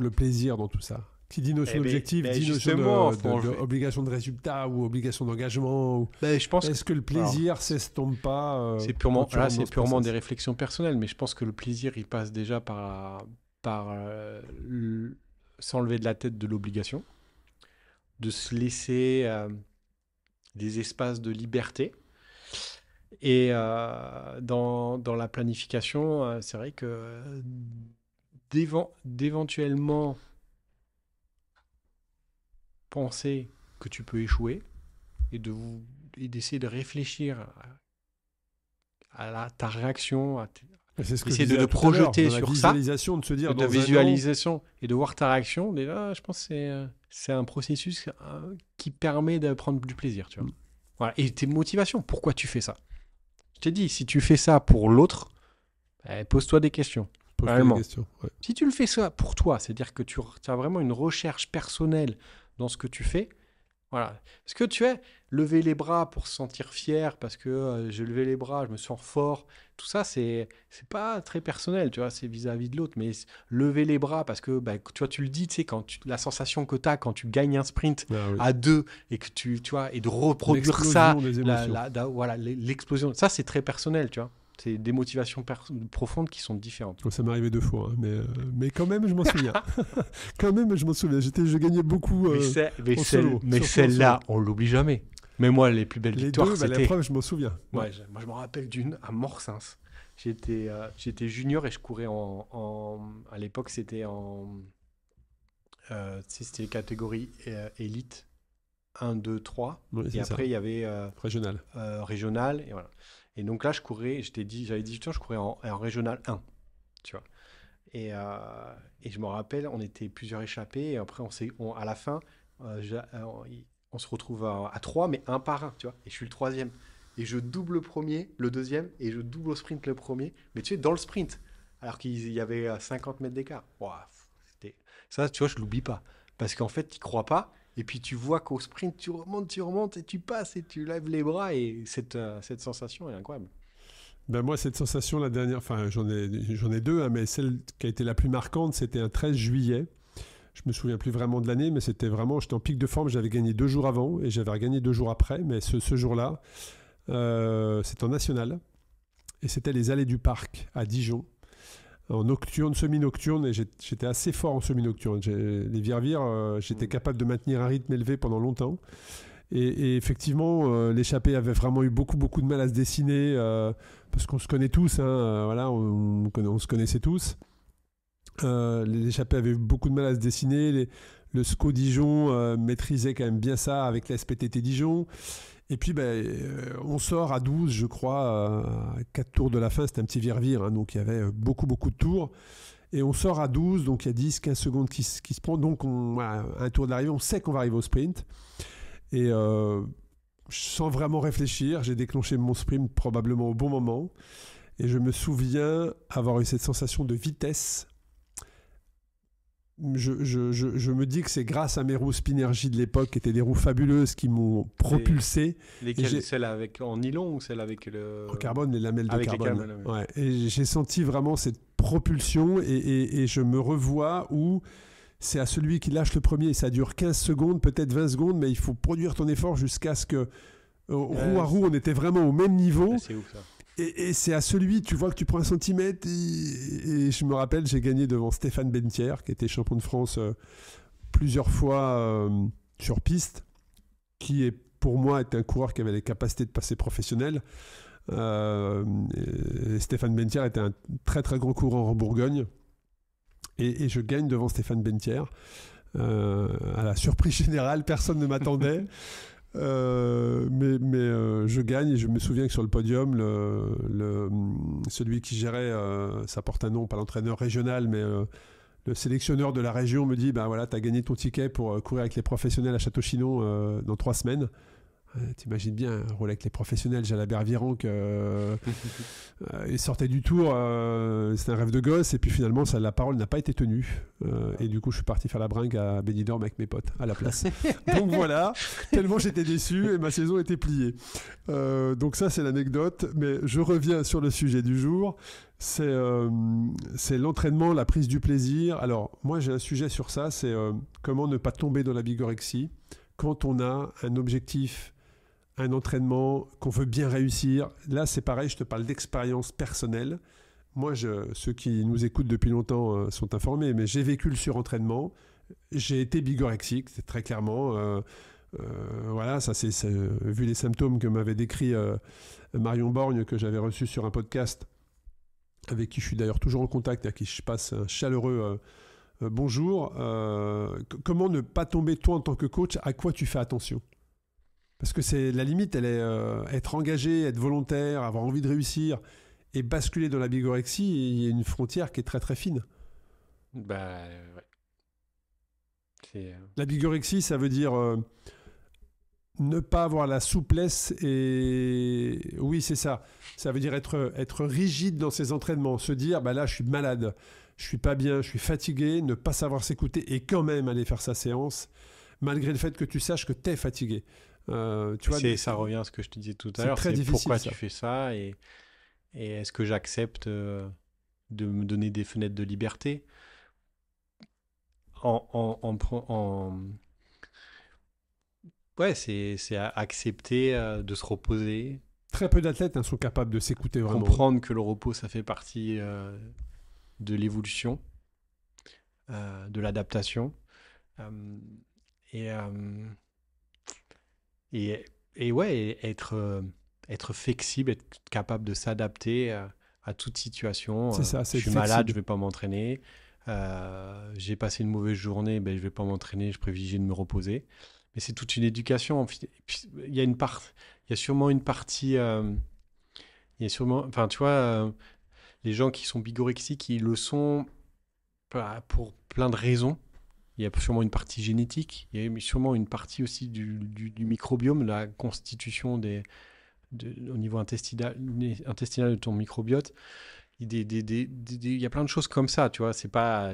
le plaisir dans tout ça? Qui dit notion d'objectif, dit notion d'obligation de résultat ou obligation d'engagement. Je pense est-ce que le plaisir s'estompe pas c'est purement des réflexions personnelles, mais je pense que le plaisir, il passe déjà par s'enlever de la tête de l'obligation, de se laisser des espaces de liberté. Et dans la planification, c'est vrai que d'éventuellement penser que tu peux échouer et d'essayer de réfléchir à ta réaction, essayer de te projeter sur ça, de se dire de visualisation et de voir ta réaction. Déjà, je pense que c'est un processus qui permet de prendre du plaisir, tu vois. Voilà. Et tes motivations, pourquoi tu fais ça? Je t'ai dit, si tu fais ça pour l'autre, pose-toi des questions. Si tu le fais ça pour toi, c'est-à-dire que tu as vraiment une recherche personnelle dans ce que tu fais, voilà. Parce que tu es lever les bras pour se sentir fier, parce que j'ai levé les bras, je me sens fort, tout ça, c'est pas très personnel, tu vois, c'est vis-à-vis de l'autre. Mais lever les bras, parce que tu vois, tu le dis, tu sais, la sensation que tu as quand tu gagnes un sprint à 2 et que tu vois, et de reproduire ça, voilà, l'explosion, ça c'est très personnel, tu vois. C'est des motivations profondes qui sont différentes. Ça m'est arrivé 2 fois, hein, mais quand même, je m'en souviens. Je gagnais beaucoup. Mais celle-là, on l'oublie jamais. Mais moi, les plus belles victoires, c'était... La preuve, je m'en souviens. Ouais, moi, je me rappelle d'une à Morsins. J'étais junior et je courais à l'époque, c'était c'était catégorie élite 1, 2, 3. Oui, et après, il y avait... régional, et voilà. Et donc là, je courais, j'avais 18 ans, je courais en régional 1, tu vois. Et je me rappelle, on était plusieurs échappés, et après, à la fin, on se retrouve à 3, mais un par un, tu vois. Et je suis le 3e. Et je double le premier, le 2e, et je double au sprint le premier. Mais tu sais, dans le sprint, alors qu'il y avait 50 mètres d'écart. Wow, ça, tu vois, je ne l'oublie pas. Parce qu'en fait, tu n'y crois pas. Et puis tu vois qu'au sprint, tu remontes et tu passes et tu lèves les bras. Et cette sensation est incroyable. Moi, cette sensation, la dernière, enfin j'en ai 2, hein, mais celle qui a été la plus marquante, c'était un 13 juillet. Je me souviens plus vraiment de l'année, mais c'était vraiment, j'étais en pic de forme. J'avais gagné 2 jours avant et j'avais regagné 2 jours après. Mais ce jour-là, c'était en national. Et c'était les allées du parc à Dijon. en nocturne, semi-nocturne, et j'étais assez fort en semi-nocturne. Les vire-vire, j'étais capable de maintenir un rythme élevé pendant longtemps. Et effectivement, l'échappée avait vraiment eu beaucoup de mal à se dessiner, parce qu'on se connaît tous, hein, voilà, on se connaissait tous. L'échappée avait eu beaucoup de mal à se dessiner. Le SCO Dijon maîtrisait quand même bien ça avec la SPTT Dijon. Et puis, on sort à 12, je crois, à 4 tours de la fin. C'était un petit vire-vire, hein, donc il y avait beaucoup de tours. Et on sort à 12, donc il y a 10-15 secondes qui se prend. Donc, voilà, un tour de l'arrivée, on sait qu'on va arriver au sprint. Et sans vraiment réfléchir, j'ai déclenché mon sprint probablement au bon moment. Et je me souviens avoir eu cette sensation de vitesse. Je me dis que c'est grâce à mes roues Spinergie de l'époque, qui étaient des roues fabuleuses, qui m'ont propulsé. Lesquelles, celles en nylon ou celles avec le... En carbone, les lamelles de avec carbone. Les lamelles, ouais. Et j'ai senti vraiment cette propulsion et je me revois où c'est à celui qui lâche le premier. Ça dure 15 secondes, peut-être 20 secondes, mais il faut produire ton effort jusqu'à ce que, roue à roue, on était vraiment au même niveau. C'est ouf ça. Et c'est à celui, tu vois que tu prends 1 centimètre. Et je me rappelle, j'ai gagné devant Stéphane Bentière, qui était champion de France plusieurs fois sur piste, qui pour moi était un coureur qui avait les capacités de passer professionnel. Stéphane Bentière était un très très gros coureur en Bourgogne. Et je gagne devant Stéphane Bentière. À la surprise générale, personne ne m'attendait. Mais je gagne et je me souviens que sur le podium, celui qui gérait, ça porte un nom, pas l'entraîneur régional, mais le sélectionneur de la région me dit voilà, tu as gagné ton ticket pour courir avec les professionnels à Château-Chinon dans 3 semaines. T'imagines bien, rouler avec les professionnels, Jalabert Virenque, il sortait du tour, c'était un rêve de gosse, et puis finalement la parole n'a pas été tenue, et du coup je suis parti faire la bringue à Benidorm avec mes potes à la place. Donc voilà, tellement j'étais déçu et ma saison était pliée. Donc ça c'est l'anecdote, mais je reviens sur le sujet du jour, c'est l'entraînement, la prise du plaisir. Alors moi j'ai un sujet sur ça, c'est comment ne pas tomber dans la bigorexie quand on a un objectif, un entraînement qu'on veut bien réussir. Là, c'est pareil, je te parle d'expérience personnelle. Moi, ceux qui nous écoutent depuis longtemps sont informés, mais j'ai vécu le surentraînement. J'ai été bigorexique, c'est très clairement. Voilà, ça c'est vu les symptômes que m'avait décrit Marion Borgne, que j'avais reçu sur un podcast, avec qui je suis d'ailleurs toujours en contact, à qui je passe un chaleureux bonjour. Comment ne pas tomber, toi, en tant que coach, à quoi tu fais attention ? Parce que c'est la limite, elle est être engagé, être volontaire, avoir envie de réussir et basculer dans la bigorexie. Il y a une frontière qui est très très fine. Ouais. La bigorexie, ça veut dire ne pas avoir la souplesse et oui, c'est ça. Ça veut dire être rigide dans ses entraînements, se dire là, je suis malade, je suis pas bien, je suis fatigué, ne pas savoir s'écouter et quand même aller faire sa séance, malgré le fait que tu saches que tu es fatigué. Tu vois, ça revient à ce que je te disais tout à l'heure. Très difficile, pourquoi ça. Tu fais ça et est-ce que j'accepte de me donner des fenêtres de liberté Ouais, c'est accepter de se reposer. Très peu d'athlètes sont capables de s'écouter vraiment. Comprendre que le repos, ça fait partie de l'évolution, de l'adaptation. Et ouais, être flexible, être capable de s'adapter à toute situation. C'est ça, je suis malade, je ne vais pas m'entraîner. J'ai passé une mauvaise journée, je ne vais pas m'entraîner, je privilégie de me reposer. Mais c'est toute une éducation. Il y a sûrement une partie... tu vois, les gens qui sont bigorexiques, ils le sont pour plein de raisons. Il y a sûrement une partie génétique, il y a sûrement une partie aussi du microbiome, la constitution au niveau intestinal de ton microbiote. Il y a plein de choses comme ça, tu vois, c'est pas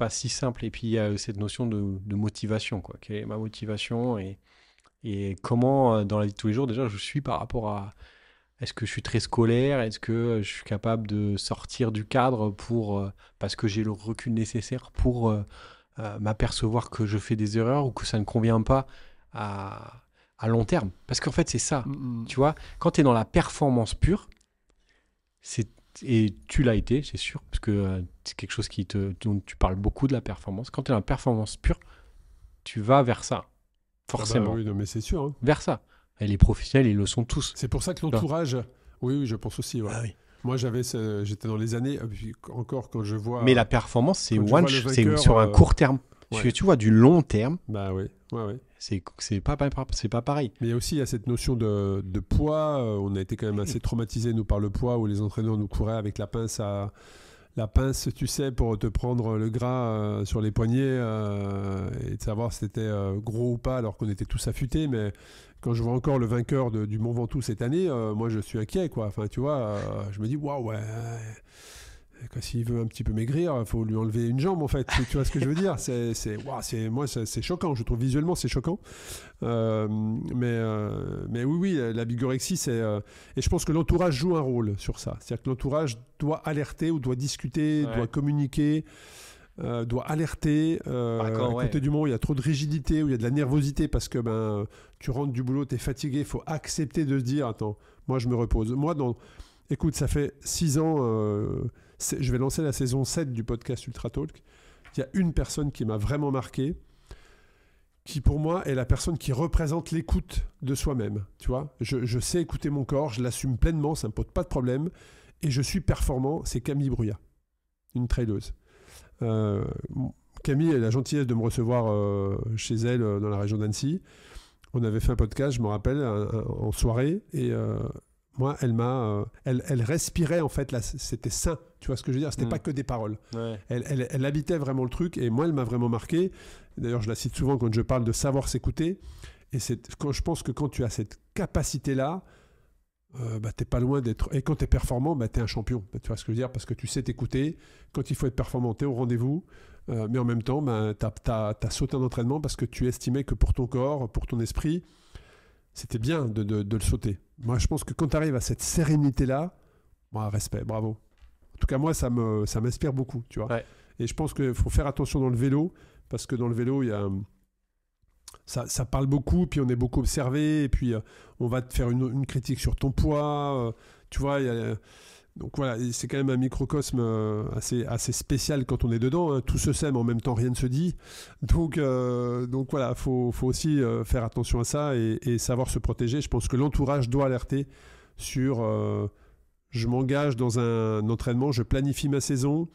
si simple. Et puis il y a cette notion de motivation, quoi. Quelle est ma motivation et comment, dans la vie de tous les jours, déjà, je suis par rapport à... Est-ce que je suis très scolaire ? Est-ce que je suis capable de sortir du cadre parce que j'ai le recul nécessaire pour... m'apercevoir que je fais des erreurs ou que ça ne convient pas à long terme. Parce qu'en fait, c'est ça. Tu vois, quand tu es dans la performance pure, Et tu l'as été, c'est sûr, parce que c'est quelque chose dont tu parles beaucoup de la performance. Quand tu es dans la performance pure, tu vas vers ça, forcément. Oui, non, mais c'est sûr. Hein. Vers ça. Et les professionnels, ils le sont tous. C'est pour ça que l'entourage... Oui, je pense aussi. Ouais. Ah oui. Moi, j'étais dans les années, puis encore quand je vois... Mais la performance, c'est vainqueur, sur un court terme. Ouais. Tu vois, du long terme, Bah oui, ouais. c'est pas pareil. Mais il y a cette notion de poids. On a été quand même assez traumatisés, nous, par le poids, où les entraîneurs nous couraient avec la pince, tu sais, pour te prendre le gras sur les poignets et de savoir si c'était gros ou pas, alors qu'on était tous affûtés. Mais quand je vois encore le vainqueur du Mont Ventoux cette année, moi, je suis inquiet, quoi. Enfin, tu vois, je me dis, waouh, ouais... S'il veut un petit peu maigrir, il faut lui enlever une jambe, en fait. Tu vois ce que je veux dire ? Moi, c'est choquant. Je trouve visuellement, c'est choquant. Mais oui, la bigorexie, et je pense que l'entourage joue un rôle sur ça. C'est-à-dire que l'entourage doit alerter ou doit discuter, doit communiquer, doit alerter. À côté du moment où il y a trop de rigidité, où il y a de la nervosité, parce que tu rentres du boulot, tu es fatigué, il faut accepter de se dire, attends, moi, je me repose. Écoute, ça fait 6 ans... je vais lancer la saison 7 du podcast Ultra Talk. Il y a une personne qui m'a vraiment marqué, qui pour moi est la personne qui représente l'écoute de soi-même. Tu vois, je sais écouter mon corps, je l'assume pleinement, ça ne me pose pas de problème, et je suis performant. C'est Camille Bruyat, une traileuse. Camille a la gentillesse de me recevoir chez elle dans la région d'Annecy. On avait fait un podcast, je me rappelle, en soirée, et... moi, elle respirait, en fait, là, c'était sain, tu vois ce que je veux dire, c'était pas que des paroles. Ouais. Elle habitait vraiment le truc, et moi, elle m'a vraiment marqué. D'ailleurs, je la cite souvent quand je parle de savoir s'écouter, et je pense que quand tu as cette capacité-là, t'es pas loin d'être... Et quand t'es performant, t'es un champion, tu vois ce que je veux dire, parce que tu sais t'écouter, quand il faut être performant, t'es au rendez-vous, mais en même temps, t'as sauté un entraînement parce que tu estimais que pour ton corps, pour ton esprit, c'était bien de le sauter. Moi, je pense que quand tu arrives à cette sérénité-là, respect, bravo. En tout cas, moi, ça m'inspire beaucoup, tu vois. Ouais. Et je pense qu'il faut faire attention dans le vélo, parce que dans le vélo, il y a... Ça parle beaucoup, puis on est beaucoup observé, et puis on va te faire une critique sur ton poids. Tu vois, donc voilà, c'est quand même un microcosme assez spécial quand on est dedans. Hein. Tout se sait, mais en même temps, rien ne se dit. Donc voilà, faut aussi faire attention à ça et savoir se protéger. Je pense que l'entourage doit alerter sur je m'engage dans un entraînement, je planifie ma saison.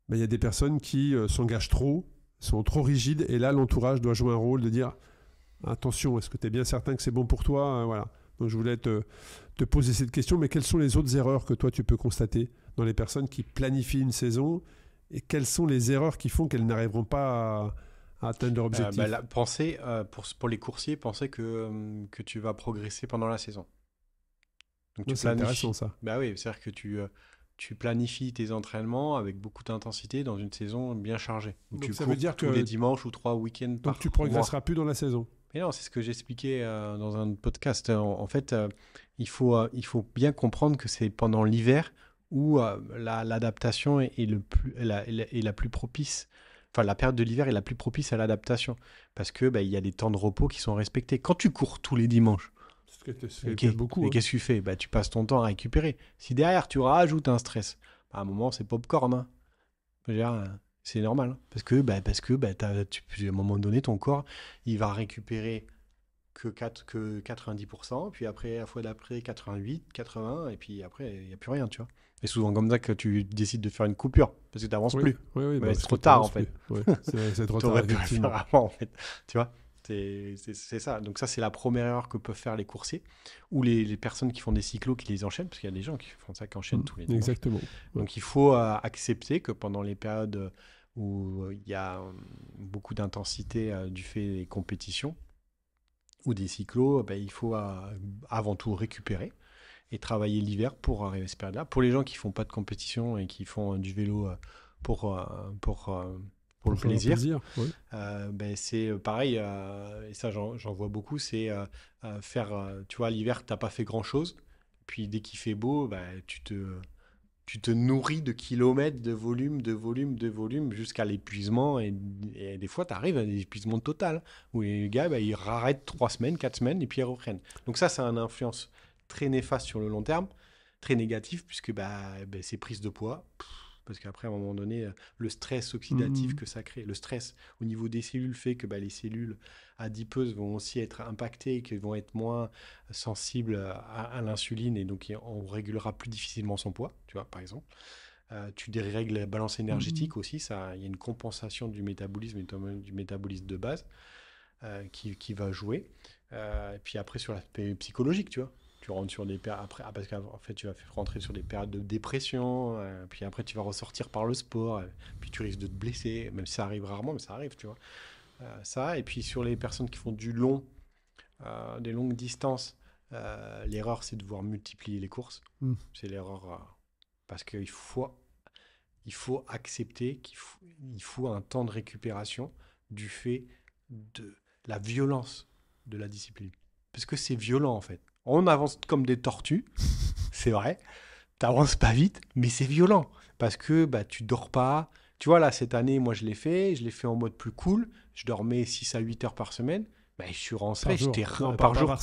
Mais il y a des personnes qui s'engagent trop, sont trop rigides, et là, l'entourage doit jouer un rôle de dire attention, est-ce que tu es bien certain que c'est bon pour toi ? Voilà. Donc je voulais te poser cette question, mais quelles sont les autres erreurs que toi tu peux constater dans les personnes qui planifient une saison, et quelles sont les erreurs qui font qu'elles n'arriveront pas à atteindre leur objectif ? Pensez, pour les coursiers, pensez que tu vas progresser pendant la saison. Donc c'est intéressant ça. Oui, c'est-à-dire que tu planifies tes entraînements avec beaucoup d'intensité dans une saison bien chargée. Donc ça veut dire tous les dimanches ou 3 week-ends par mois. Donc tu progresseras plus dans la saison. Mais non, c'est ce que j'expliquais dans un podcast. En fait, il faut bien comprendre que c'est pendant l'hiver où l'adaptation est la plus propice. Enfin, la période de l'hiver est la plus propice à l'adaptation. Parce que il y a des temps de repos qui sont respectés. Quand tu cours tous les dimanches, beaucoup, qu'est-ce que tu fais ? Tu passes ton temps à récupérer. Si derrière, tu rajoutes un stress, à un moment, c'est popcorn. Hein. Je veux dire, c'est normal. Parce que à un moment donné, ton corps, il va récupérer que 90%, puis après, la fois d'après, 88, 80, et puis après, il n'y a plus rien, tu vois. Et souvent comme ça que tu décides de faire une coupure, parce que tu n'avances plus. Oui, c'est trop tard, en fait. Ouais, c'est trop tard, T'aurais pu le effectivement. faire avant, en fait. Tu vois, c'est ça. Donc ça, c'est la première erreur que peuvent faire les coursiers, ou les personnes qui font des cyclos, qui les enchaînent, parce qu'il y a des gens qui font ça, qui enchaînent tous les dimanches. Exactement. Ouais. Donc il faut accepter que pendant les périodes où il y a beaucoup d'intensité du fait des compétitions ou des cyclos, il faut avant tout récupérer et travailler l'hiver pour arriver à cette période-là. Pour les gens qui ne font pas de compétition et qui font du vélo pour le plaisir, ouais. C'est pareil, et ça j'en vois beaucoup, c'est faire, tu vois, l'hiver tu n'as pas fait grand-chose, puis dès qu'il fait beau, tu te nourris de kilomètres, de volume, jusqu'à l'épuisement. Et des fois, tu arrives à l'épuisement total, où les gars, ils arrêtent 3 semaines, 4 semaines, et puis ils reprennent. Donc ça a une influence très néfaste sur le long terme. très négatif, puisque c'est prise de poids. Parce qu'après, à un moment donné, le stress oxydatif que ça crée, le stress au niveau des cellules fait que les cellules adipeuses vont aussi être impactées et qu'elles vont être moins sensibles à l'insuline et donc on régulera plus difficilement son poids, tu vois, par exemple. Tu dérègles la balance énergétique aussi, il y a une compensation du métabolisme de base qui va jouer. Et puis après, sur l'aspect psychologique, tu vois. Tu rentres sur des périodes après parce qu'en fait tu vas rentrer sur des périodes de dépression, puis après tu vas ressortir par le sport, puis tu risques de te blesser, même si ça arrive rarement, mais ça arrive, tu vois. Ça, et puis sur les personnes qui font des longues distances, l'erreur c'est de devoir multiplier les courses. C'est l'erreur parce qu'il faut accepter qu'il faut un temps de récupération du fait de la violence de la discipline, parce que c'est violent en fait. On avance comme des tortues, c'est vrai. T'avances pas vite, mais c'est violent. Parce que tu dors pas. Tu vois, là, cette année, moi, je l'ai fait en mode plus cool. Je dormais 6 à 8 heures par semaine. Je suis rentré, par jour.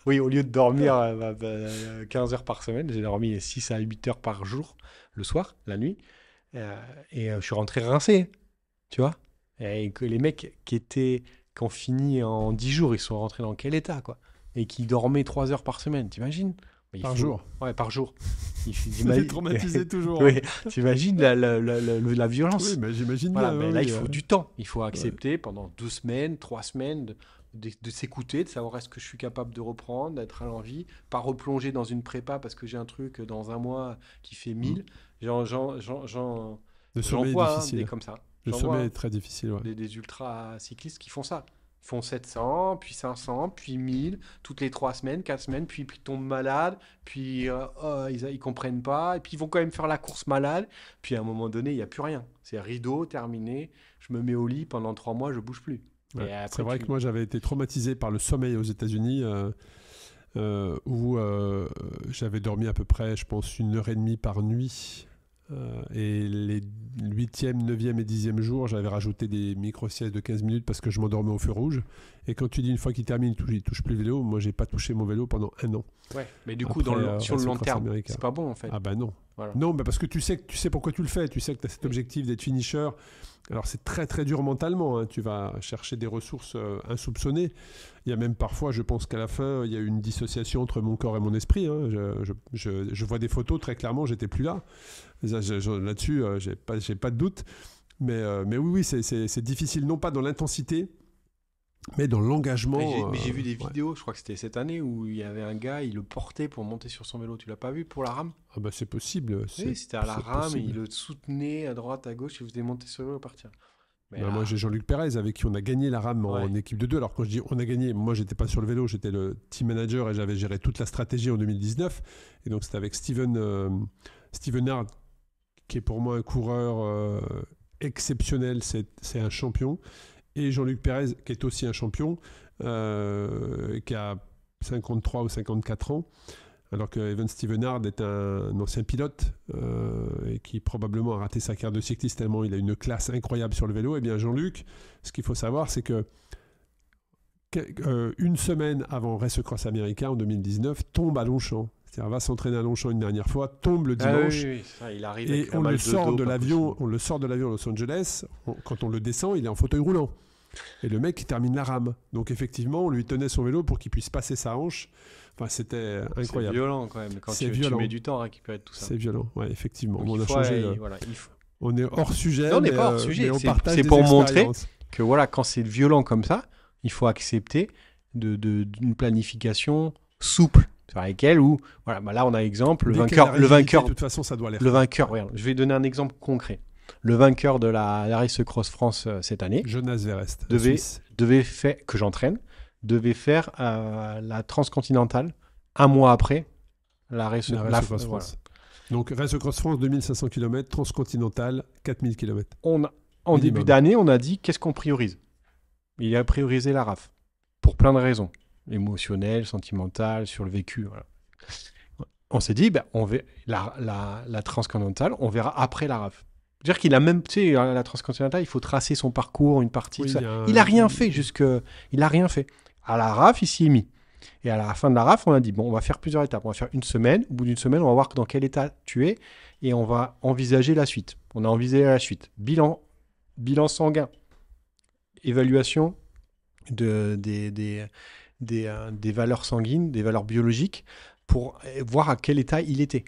Oui, au lieu de dormir 15 heures par semaine, j'ai dormi 6 à 8 heures par jour, le soir, la nuit. Et je suis rentré rincé, tu vois. Et que les mecs qui ont fini en 10 jours, ils sont rentrés dans quel état, quoi. Et qui dormaient 3 heures par semaine, t'imagines ? Par jour. Ouais, par jour. C'est traumatisé toujours. Oui, t'imagines la violence. Oui, j'imagine bien. Là, il faut du temps. Il faut accepter pendant 2 semaines, 3 semaines de s'écouter, de savoir est-ce que je suis capable de reprendre, d'être à l'envie, pas replonger dans une prépa parce que j'ai un truc dans un mois qui fait 1000. Le sommet est difficile. Des comme ça. Le sommet est très difficile. Ouais. Des ultra cyclistes qui font ça. Ils font 700, puis 500, puis 1000, toutes les 3 semaines, 4 semaines, puis ils tombent malades, puis ils comprennent pas, et puis ils vont quand même faire la course malade, puis à un moment donné, il n'y a plus rien. C'est rideau, terminé, je me mets au lit, pendant 3 mois, je bouge plus. Ouais, c'est vrai que moi, j'avais été traumatisé par le sommeil aux États-Unis, où j'avais dormi à peu près, je pense, 1h30 par nuit. Et les 8e, 9e et 10e jours, j'avais rajouté des micro-siestes de 15 minutes parce que je m'endormais au feu rouge. Et quand tu dis une fois qu'il termine, il ne touche plus le vélo, moi, je n'ai pas touché mon vélo pendant 1 an. Ouais, mais du coup, sur le long terme, c'est pas bon en fait. Ah bah non. Voilà. Non, parce que tu sais pourquoi tu le fais. Tu sais que tu as cet objectif d'être finisher. Alors, c'est très, très dur mentalement. Hein. Tu vas chercher des ressources insoupçonnées. Il y a même parfois, je pense qu'à la fin, il y a eu une dissociation entre mon corps et mon esprit. Hein. Je vois des photos, très clairement, j'étais plus là. Là-dessus, j'ai pas de doute. Mais oui, c'est difficile, non pas dans l'intensité, mais dans l'engagement. Mais j'ai vu des vidéos, je crois que c'était cette année, où il y avait un gars, il le portait pour monter sur son vélo. Tu l'as pas vu pour la rame ? Ah bah c'est possible. Oui, c'était à la rame, et il le soutenait à droite, à gauche, et vous faisait monter sur le vélo et partir. Moi, j'ai Jean-Luc Pérez avec qui on a gagné la rame en équipe de 2. Alors quand je dis on a gagné, moi j'étais pas sur le vélo, j'étais le team manager et j'avais géré toute la stratégie en 2019. Et donc c'était avec Steven Hart, qui est pour moi un coureur exceptionnel, c'est un champion. Et Jean-Luc Pérez, qui est aussi un champion, qui a 53 ou 54 ans. Alors que Evan Stevenard est un ancien pilote et qui probablement a raté sa carrière de cycliste tellement il a une classe incroyable sur le vélo. Eh bien Jean-Luc, ce qu'il faut savoir, c'est que une semaine avant Race Cross America en 2019, tombe à Longchamp. C'est-à-dire va s'entraîner à Longchamp une dernière fois, tombe le dimanche, ça, il arrive et on le sort de l'avion à Los Angeles. Quand on le descend, il est en fauteuil roulant. Et le mec, il termine la rame. Donc effectivement, on lui tenait son vélo pour qu'il puisse passer sa hanche. Enfin, c'était incroyable. C'est violent quand même, quand tu mets du temps à récupérer tout ça. C'est violent, ouais, effectivement. Donc, on a changé. On est hors sujet. Non, on n'est pas hors sujet. C'est pour montrer que voilà, quand c'est violent comme ça, il faut accepter d'une planification souple. Sur laquelle là on a exemple le vainqueur. De toute façon, ça doit aller. Le vainqueur. Regarde, je vais donner un exemple concret. Le vainqueur de la Race Cross France cette année, Jonas Verest, devait faire que j'entraîne. Devait faire la transcontinentale un mois après la Race Cross France. Donc Race Cross France, 2500 km, transcontinentale, 4000 km. En début d'année, on a dit qu'est-ce qu'on priorise ? Il a priorisé la RAF pour plein de raisons, émotionnelles, sentimentales, sur le vécu. Voilà. On s'est dit, on verra la transcontinentale, on verra après la RAF. C'est-à-dire qu'il a même, la transcontinentale, il faut tracer son parcours, une partie, tout ça. Il n'a rien fait Il n'a rien fait. À la RAF, il s'y est mis. Et à la fin de la RAF, on a dit, bon, on va faire plusieurs étapes. On va faire une semaine. Au bout d'une semaine, on va voir dans quel état tu es et on va envisager la suite. On a envisagé la suite. Bilan sanguin. Évaluation des valeurs sanguines, des valeurs biologiques pour voir à quel état il était.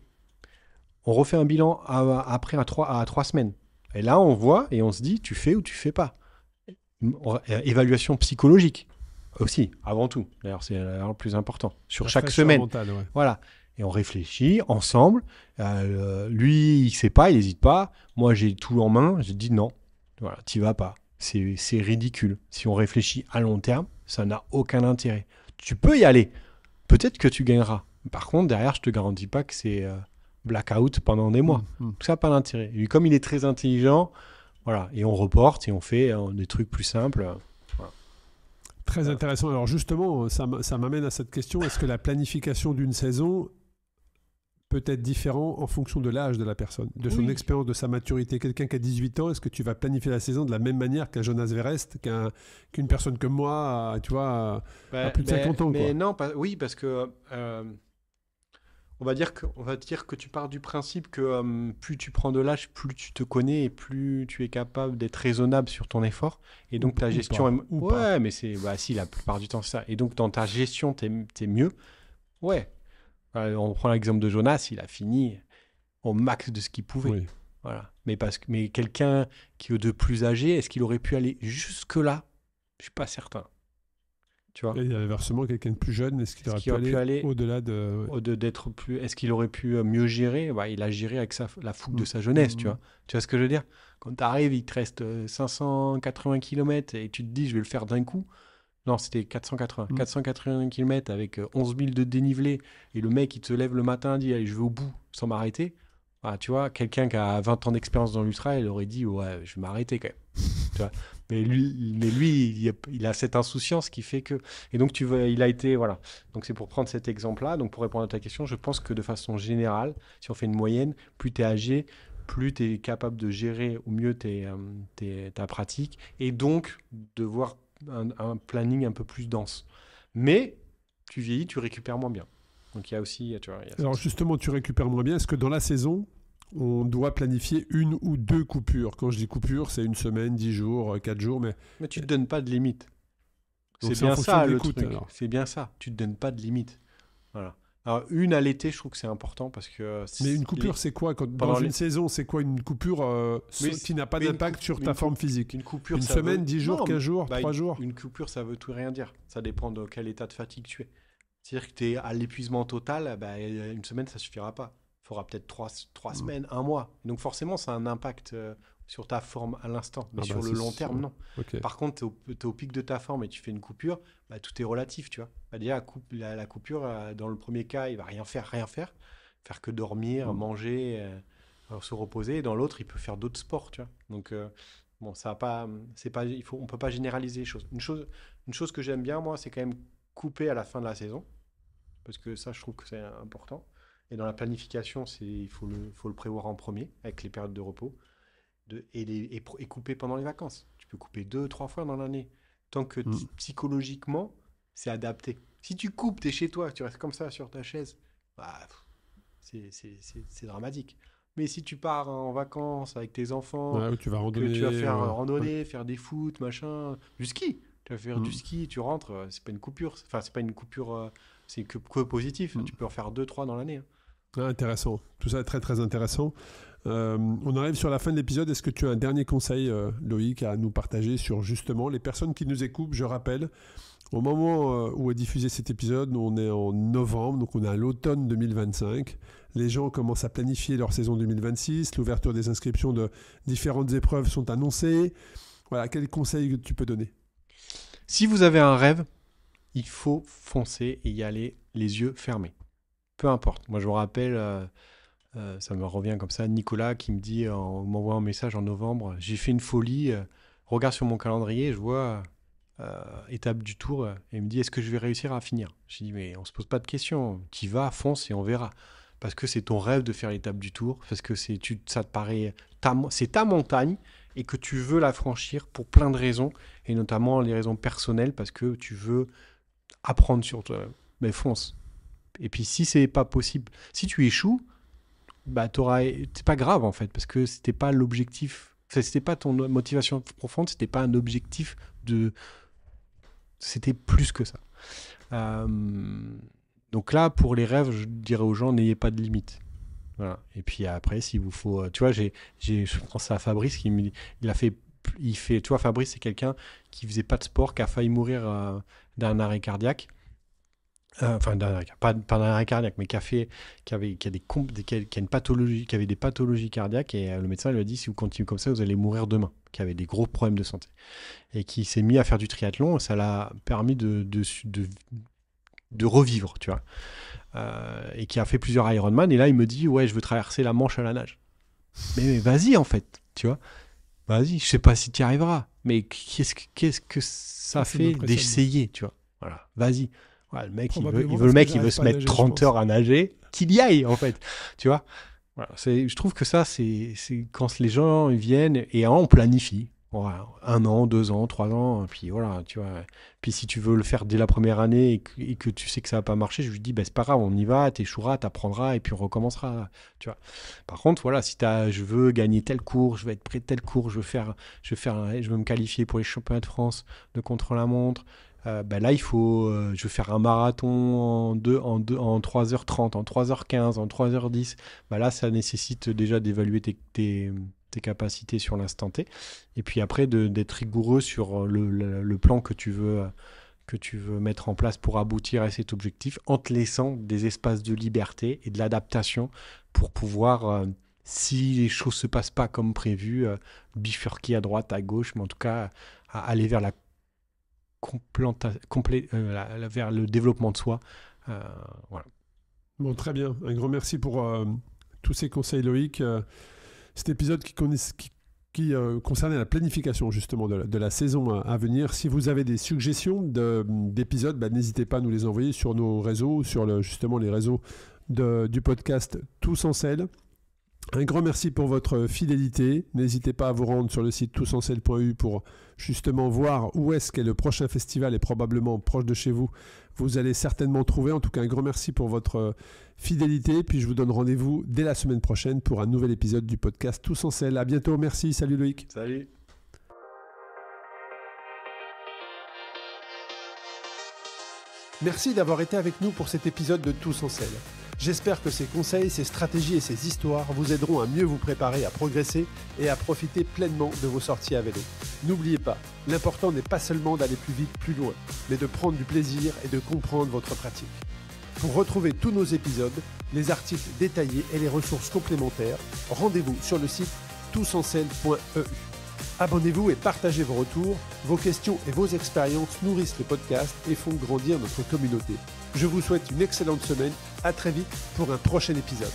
On refait un bilan après à 3 semaines. Et là, on voit et on se dit, tu fais ou tu fais pas. Évaluation psychologique aussi, avant tout. D'ailleurs, c'est le plus important. Sur chaque semaine. Mentale, ouais. Voilà. Et on réfléchit ensemble. Lui, il ne sait pas, il n'hésite pas. Moi, j'ai tout en main. J'ai dit non. Voilà, tu vas pas. C'est ridicule. Si on réfléchit à long terme, ça n'a aucun intérêt. Tu peux y aller. Peut-être que tu gagneras. Par contre, derrière, je ne te garantis pas que c'est blackout pendant des mois. Tout ça n'a pas d'intérêt. Et comme il est très intelligent, voilà. Et on reporte et on fait des trucs plus simples. Voilà. Très intéressant. Alors justement, ça m'amène à cette question. Est-ce que la planification d'une saison peut être différente en fonction de l'âge de la personne, de son expérience, de sa maturité? Quelqu'un qui a 18 ans, est-ce que tu vas planifier la saison de la même manière qu'un Jonas Verest, qu'une personne comme moi, tu vois, à plus de 50 ans, mais quoi. non, oui, parce que on va dire que tu pars du principe que plus tu prends de l'âge, plus tu te connais et plus tu es capable d'être raisonnable sur ton effort. Et donc ta gestion... pas. Mais si, la plupart du temps, c'est ça. Et donc dans ta gestion, t'es mieux. Ouais. On prend l'exemple de Jonas, il a fini au max de ce qu'il pouvait. Oui. Voilà. Mais quelqu'un qui est de plus âgé, est-ce qu'il aurait pu aller jusque-là? Je ne suis pas certain. Tu vois? Et inversement, quelqu'un de plus jeune, est-ce qu'il aurait pu aller au-delà de... d'être plus... Est-ce qu'il aurait pu mieux gérer? Il a géré avec la fougue de sa jeunesse, tu vois. Tu vois ce que je veux dire? Quand tu arrives, il te reste 580 km et tu te dis, je vais le faire d'un coup. Non, c'était 480. 480 km avec 11 000 de dénivelé. Et le mec, il te lève le matin, dit, allez, je vais au bout sans m'arrêter. Tu vois, quelqu'un qui a 20 ans d'expérience dans l'ultra, il aurait dit, ouais, je vais m'arrêter quand même. Tu vois. Mais lui, il a cette insouciance qui fait que... Et donc, il a été... Voilà. Donc, c'est pour prendre cet exemple-là. Donc, pour répondre à ta question, je pense que de façon générale, si on fait une moyenne, plus tu es âgé, plus tu es capable de gérer au mieux ta pratique. Et donc, de voir un planning un peu plus dense. Mais tu vieillis, tu récupères moins bien. Donc, il y a aussi... Tu vois, Alors, justement, tu récupères moins bien. Est-ce que dans la saison... on doit planifier 1 ou 2 coupures? Quand je dis coupure, c'est 1 semaine, 10 jours, 4 jours. Mais tu ne te donnes pas de limite. Donc c'est bien ça le truc. Alors. C'est bien ça. Tu ne te donnes pas de limite. Voilà. Alors, une à l'été, je trouve que c'est important parce que... Mais une coupure, c'est quoi dans une saison, c'est quoi une coupure qui n'a pas d'impact sur ta forme physique? Une coupure, une semaine, 10 jours, 15 jours, 3 jours? Une coupure, ça veut tout rien dire. Ça dépend de quel état de fatigue tu es. C'est-à-dire que tu es à l'épuisement total, une semaine, ça ne suffira pas. Il faudra peut-être 3 semaines, 1 mois. Donc forcément, ça a un impact sur ta forme à l'instant. Mais sur le long terme, non. Okay. Par contre, tu es au pic de ta forme et tu fais une coupure, tout est relatif, tu vois. Déjà, la coupure, dans le premier cas, il va rien faire que dormir, manger, se reposer. Et dans l'autre, il peut faire d'autres sports, tu vois. Donc, ça va pas, on peut pas généraliser les choses. Une chose que j'aime bien, moi, c'est quand même couper à la fin de la saison. Parce que ça, je trouve que c'est important. Et dans la planification, il faut le prévoir en premier, avec les périodes de repos, et couper pendant les vacances. Tu peux couper 2-3 fois dans l'année, tant que psychologiquement, c'est adapté. Si tu coupes, tu es chez toi, tu restes comme ça sur ta chaise, c'est dramatique. Mais si tu pars en vacances avec tes enfants, tu vas randonner, tu vas faire randonnée, faire des foot, machin, du ski, tu vas faire du ski, tu rentres, c'est pas une coupure, c'est que positif. Tu peux en faire 2-3 dans l'année. Intéressant. Tout ça est très très intéressant. On arrive sur la fin de l'épisode. Est-ce que tu as un dernier conseil, Loïc, à nous partager sur justement les personnes qui nous écoutent? Je rappelle, au moment où est diffusé cet épisode, on est en novembre, donc on est à l'automne 2025. Les gens commencent à planifier leur saison 2026. L'ouverture des inscriptions de différentes épreuves sont annoncées. Voilà, quel conseil tu peux donner? Si vous avez un rêve, il faut foncer et y aller les yeux fermés. Peu importe. Moi, je me rappelle, ça me revient comme ça, Nicolas qui me dit, m'envoie un message en novembre, j'ai fait une folie, regarde sur mon calendrier, je vois étape du tour, et il me dit, est-ce que je vais réussir à finir? Je dis, mais on ne se pose pas de questions, tu y vas, fonce et on verra. Parce que c'est ton rêve de faire l'étape du tour, parce que ça te paraît, c'est ta montagne, et que tu veux la franchir pour plein de raisons, et notamment les raisons personnelles, parce que tu veux apprendre sur toi, mais fonce. Et puis si c'est pas possible, si tu échoues, bah c'est pas grave en fait, parce que c'était pas l'objectif, c'était pas ton motivation profonde, c'était pas un objectif c'était plus que ça. Donc là, pour les rêves, je dirais aux gens, n'ayez pas de limite. Voilà. Et puis après, s'il vous faut, tu vois, je pense à Fabrice qui tu vois, Fabrice, c'est quelqu'un qui faisait pas de sport, qui a failli mourir d'un arrêt cardiaque. Enfin, pas d'un arrêt cardiaque, mais qui a une pathologie, qui avait des pathologies cardiaques, et le médecin lui a dit, si vous continuez comme ça, vous allez mourir demain, qui avait des gros problèmes de santé, et qui s'est mis à faire du triathlon, et ça l'a permis de revivre, tu vois, et qui a fait plusieurs Ironman, et là il me dit, ouais, je veux traverser la Manche à la nage. Mais vas-y en fait, tu vois, vas-y, je sais pas si tu y arriveras, mais qu'est-ce que ça fait d'essayer, tu vois, voilà, vas-y. Ouais, le mec, il veut se mettre 30 heures à nager, qu'il y aille, en fait. Tu vois, voilà, je trouve que ça, c'est quand les gens viennent et on planifie. Voilà, 1 an, 2 ans, 3 ans, et puis voilà, tu vois. Puis si tu veux le faire dès la première année et que tu sais que ça va pas marcher, je lui dis, c'est pas grave, on y va, t'échoueras, t'apprendras et puis on recommencera, tu vois. Par contre, voilà, si je veux gagner tel cours, je veux être prêt de tel cours, je veux me qualifier pour les championnats de France de contre-la-montre. Là, je vais faire un marathon en 3h30, en 3h15, en 3h10. Là, ça nécessite déjà d'évaluer tes capacités sur l'instant T. Et puis après, d'être rigoureux sur le plan que tu veux mettre en place pour aboutir à cet objectif, en te laissant des espaces de liberté et de l'adaptation pour pouvoir, si les choses ne se passent pas comme prévu, bifurquer à droite, à gauche, mais en tout cas, aller vers vers le développement de soi. Voilà. Bon, très bien. Un grand merci pour tous ces conseils, Loïc. Cet épisode qui concernait la planification justement de la saison à venir. Si vous avez des suggestions d'épisodes, n'hésitez pas à nous les envoyer sur nos réseaux, sur justement les réseaux du podcast Tous en Selle. Un grand merci pour votre fidélité. N'hésitez pas à vous rendre sur le site tousencelle.eu pour justement voir où est-ce qu'est le prochain festival, et probablement proche de chez vous. Vous allez certainement trouver. En tout cas, un grand merci pour votre fidélité. Puis je vous donne rendez-vous dès la semaine prochaine pour un nouvel épisode du podcast Tous en Selle. À bientôt. Merci. Salut Loïc. Salut. Merci d'avoir été avec nous pour cet épisode de Tous en Selle. J'espère que ces conseils, ces stratégies et ces histoires vous aideront à mieux vous préparer à progresser et à profiter pleinement de vos sorties à vélo. N'oubliez pas, l'important n'est pas seulement d'aller plus vite, plus loin, mais de prendre du plaisir et de comprendre votre pratique. Pour retrouver tous nos épisodes, les articles détaillés et les ressources complémentaires, rendez-vous sur le site tousencelle.eu. Abonnez-vous et partagez vos retours, vos questions et vos expériences nourrissent le podcast et font grandir notre communauté. Je vous souhaite une excellente semaine, à très vite pour un prochain épisode.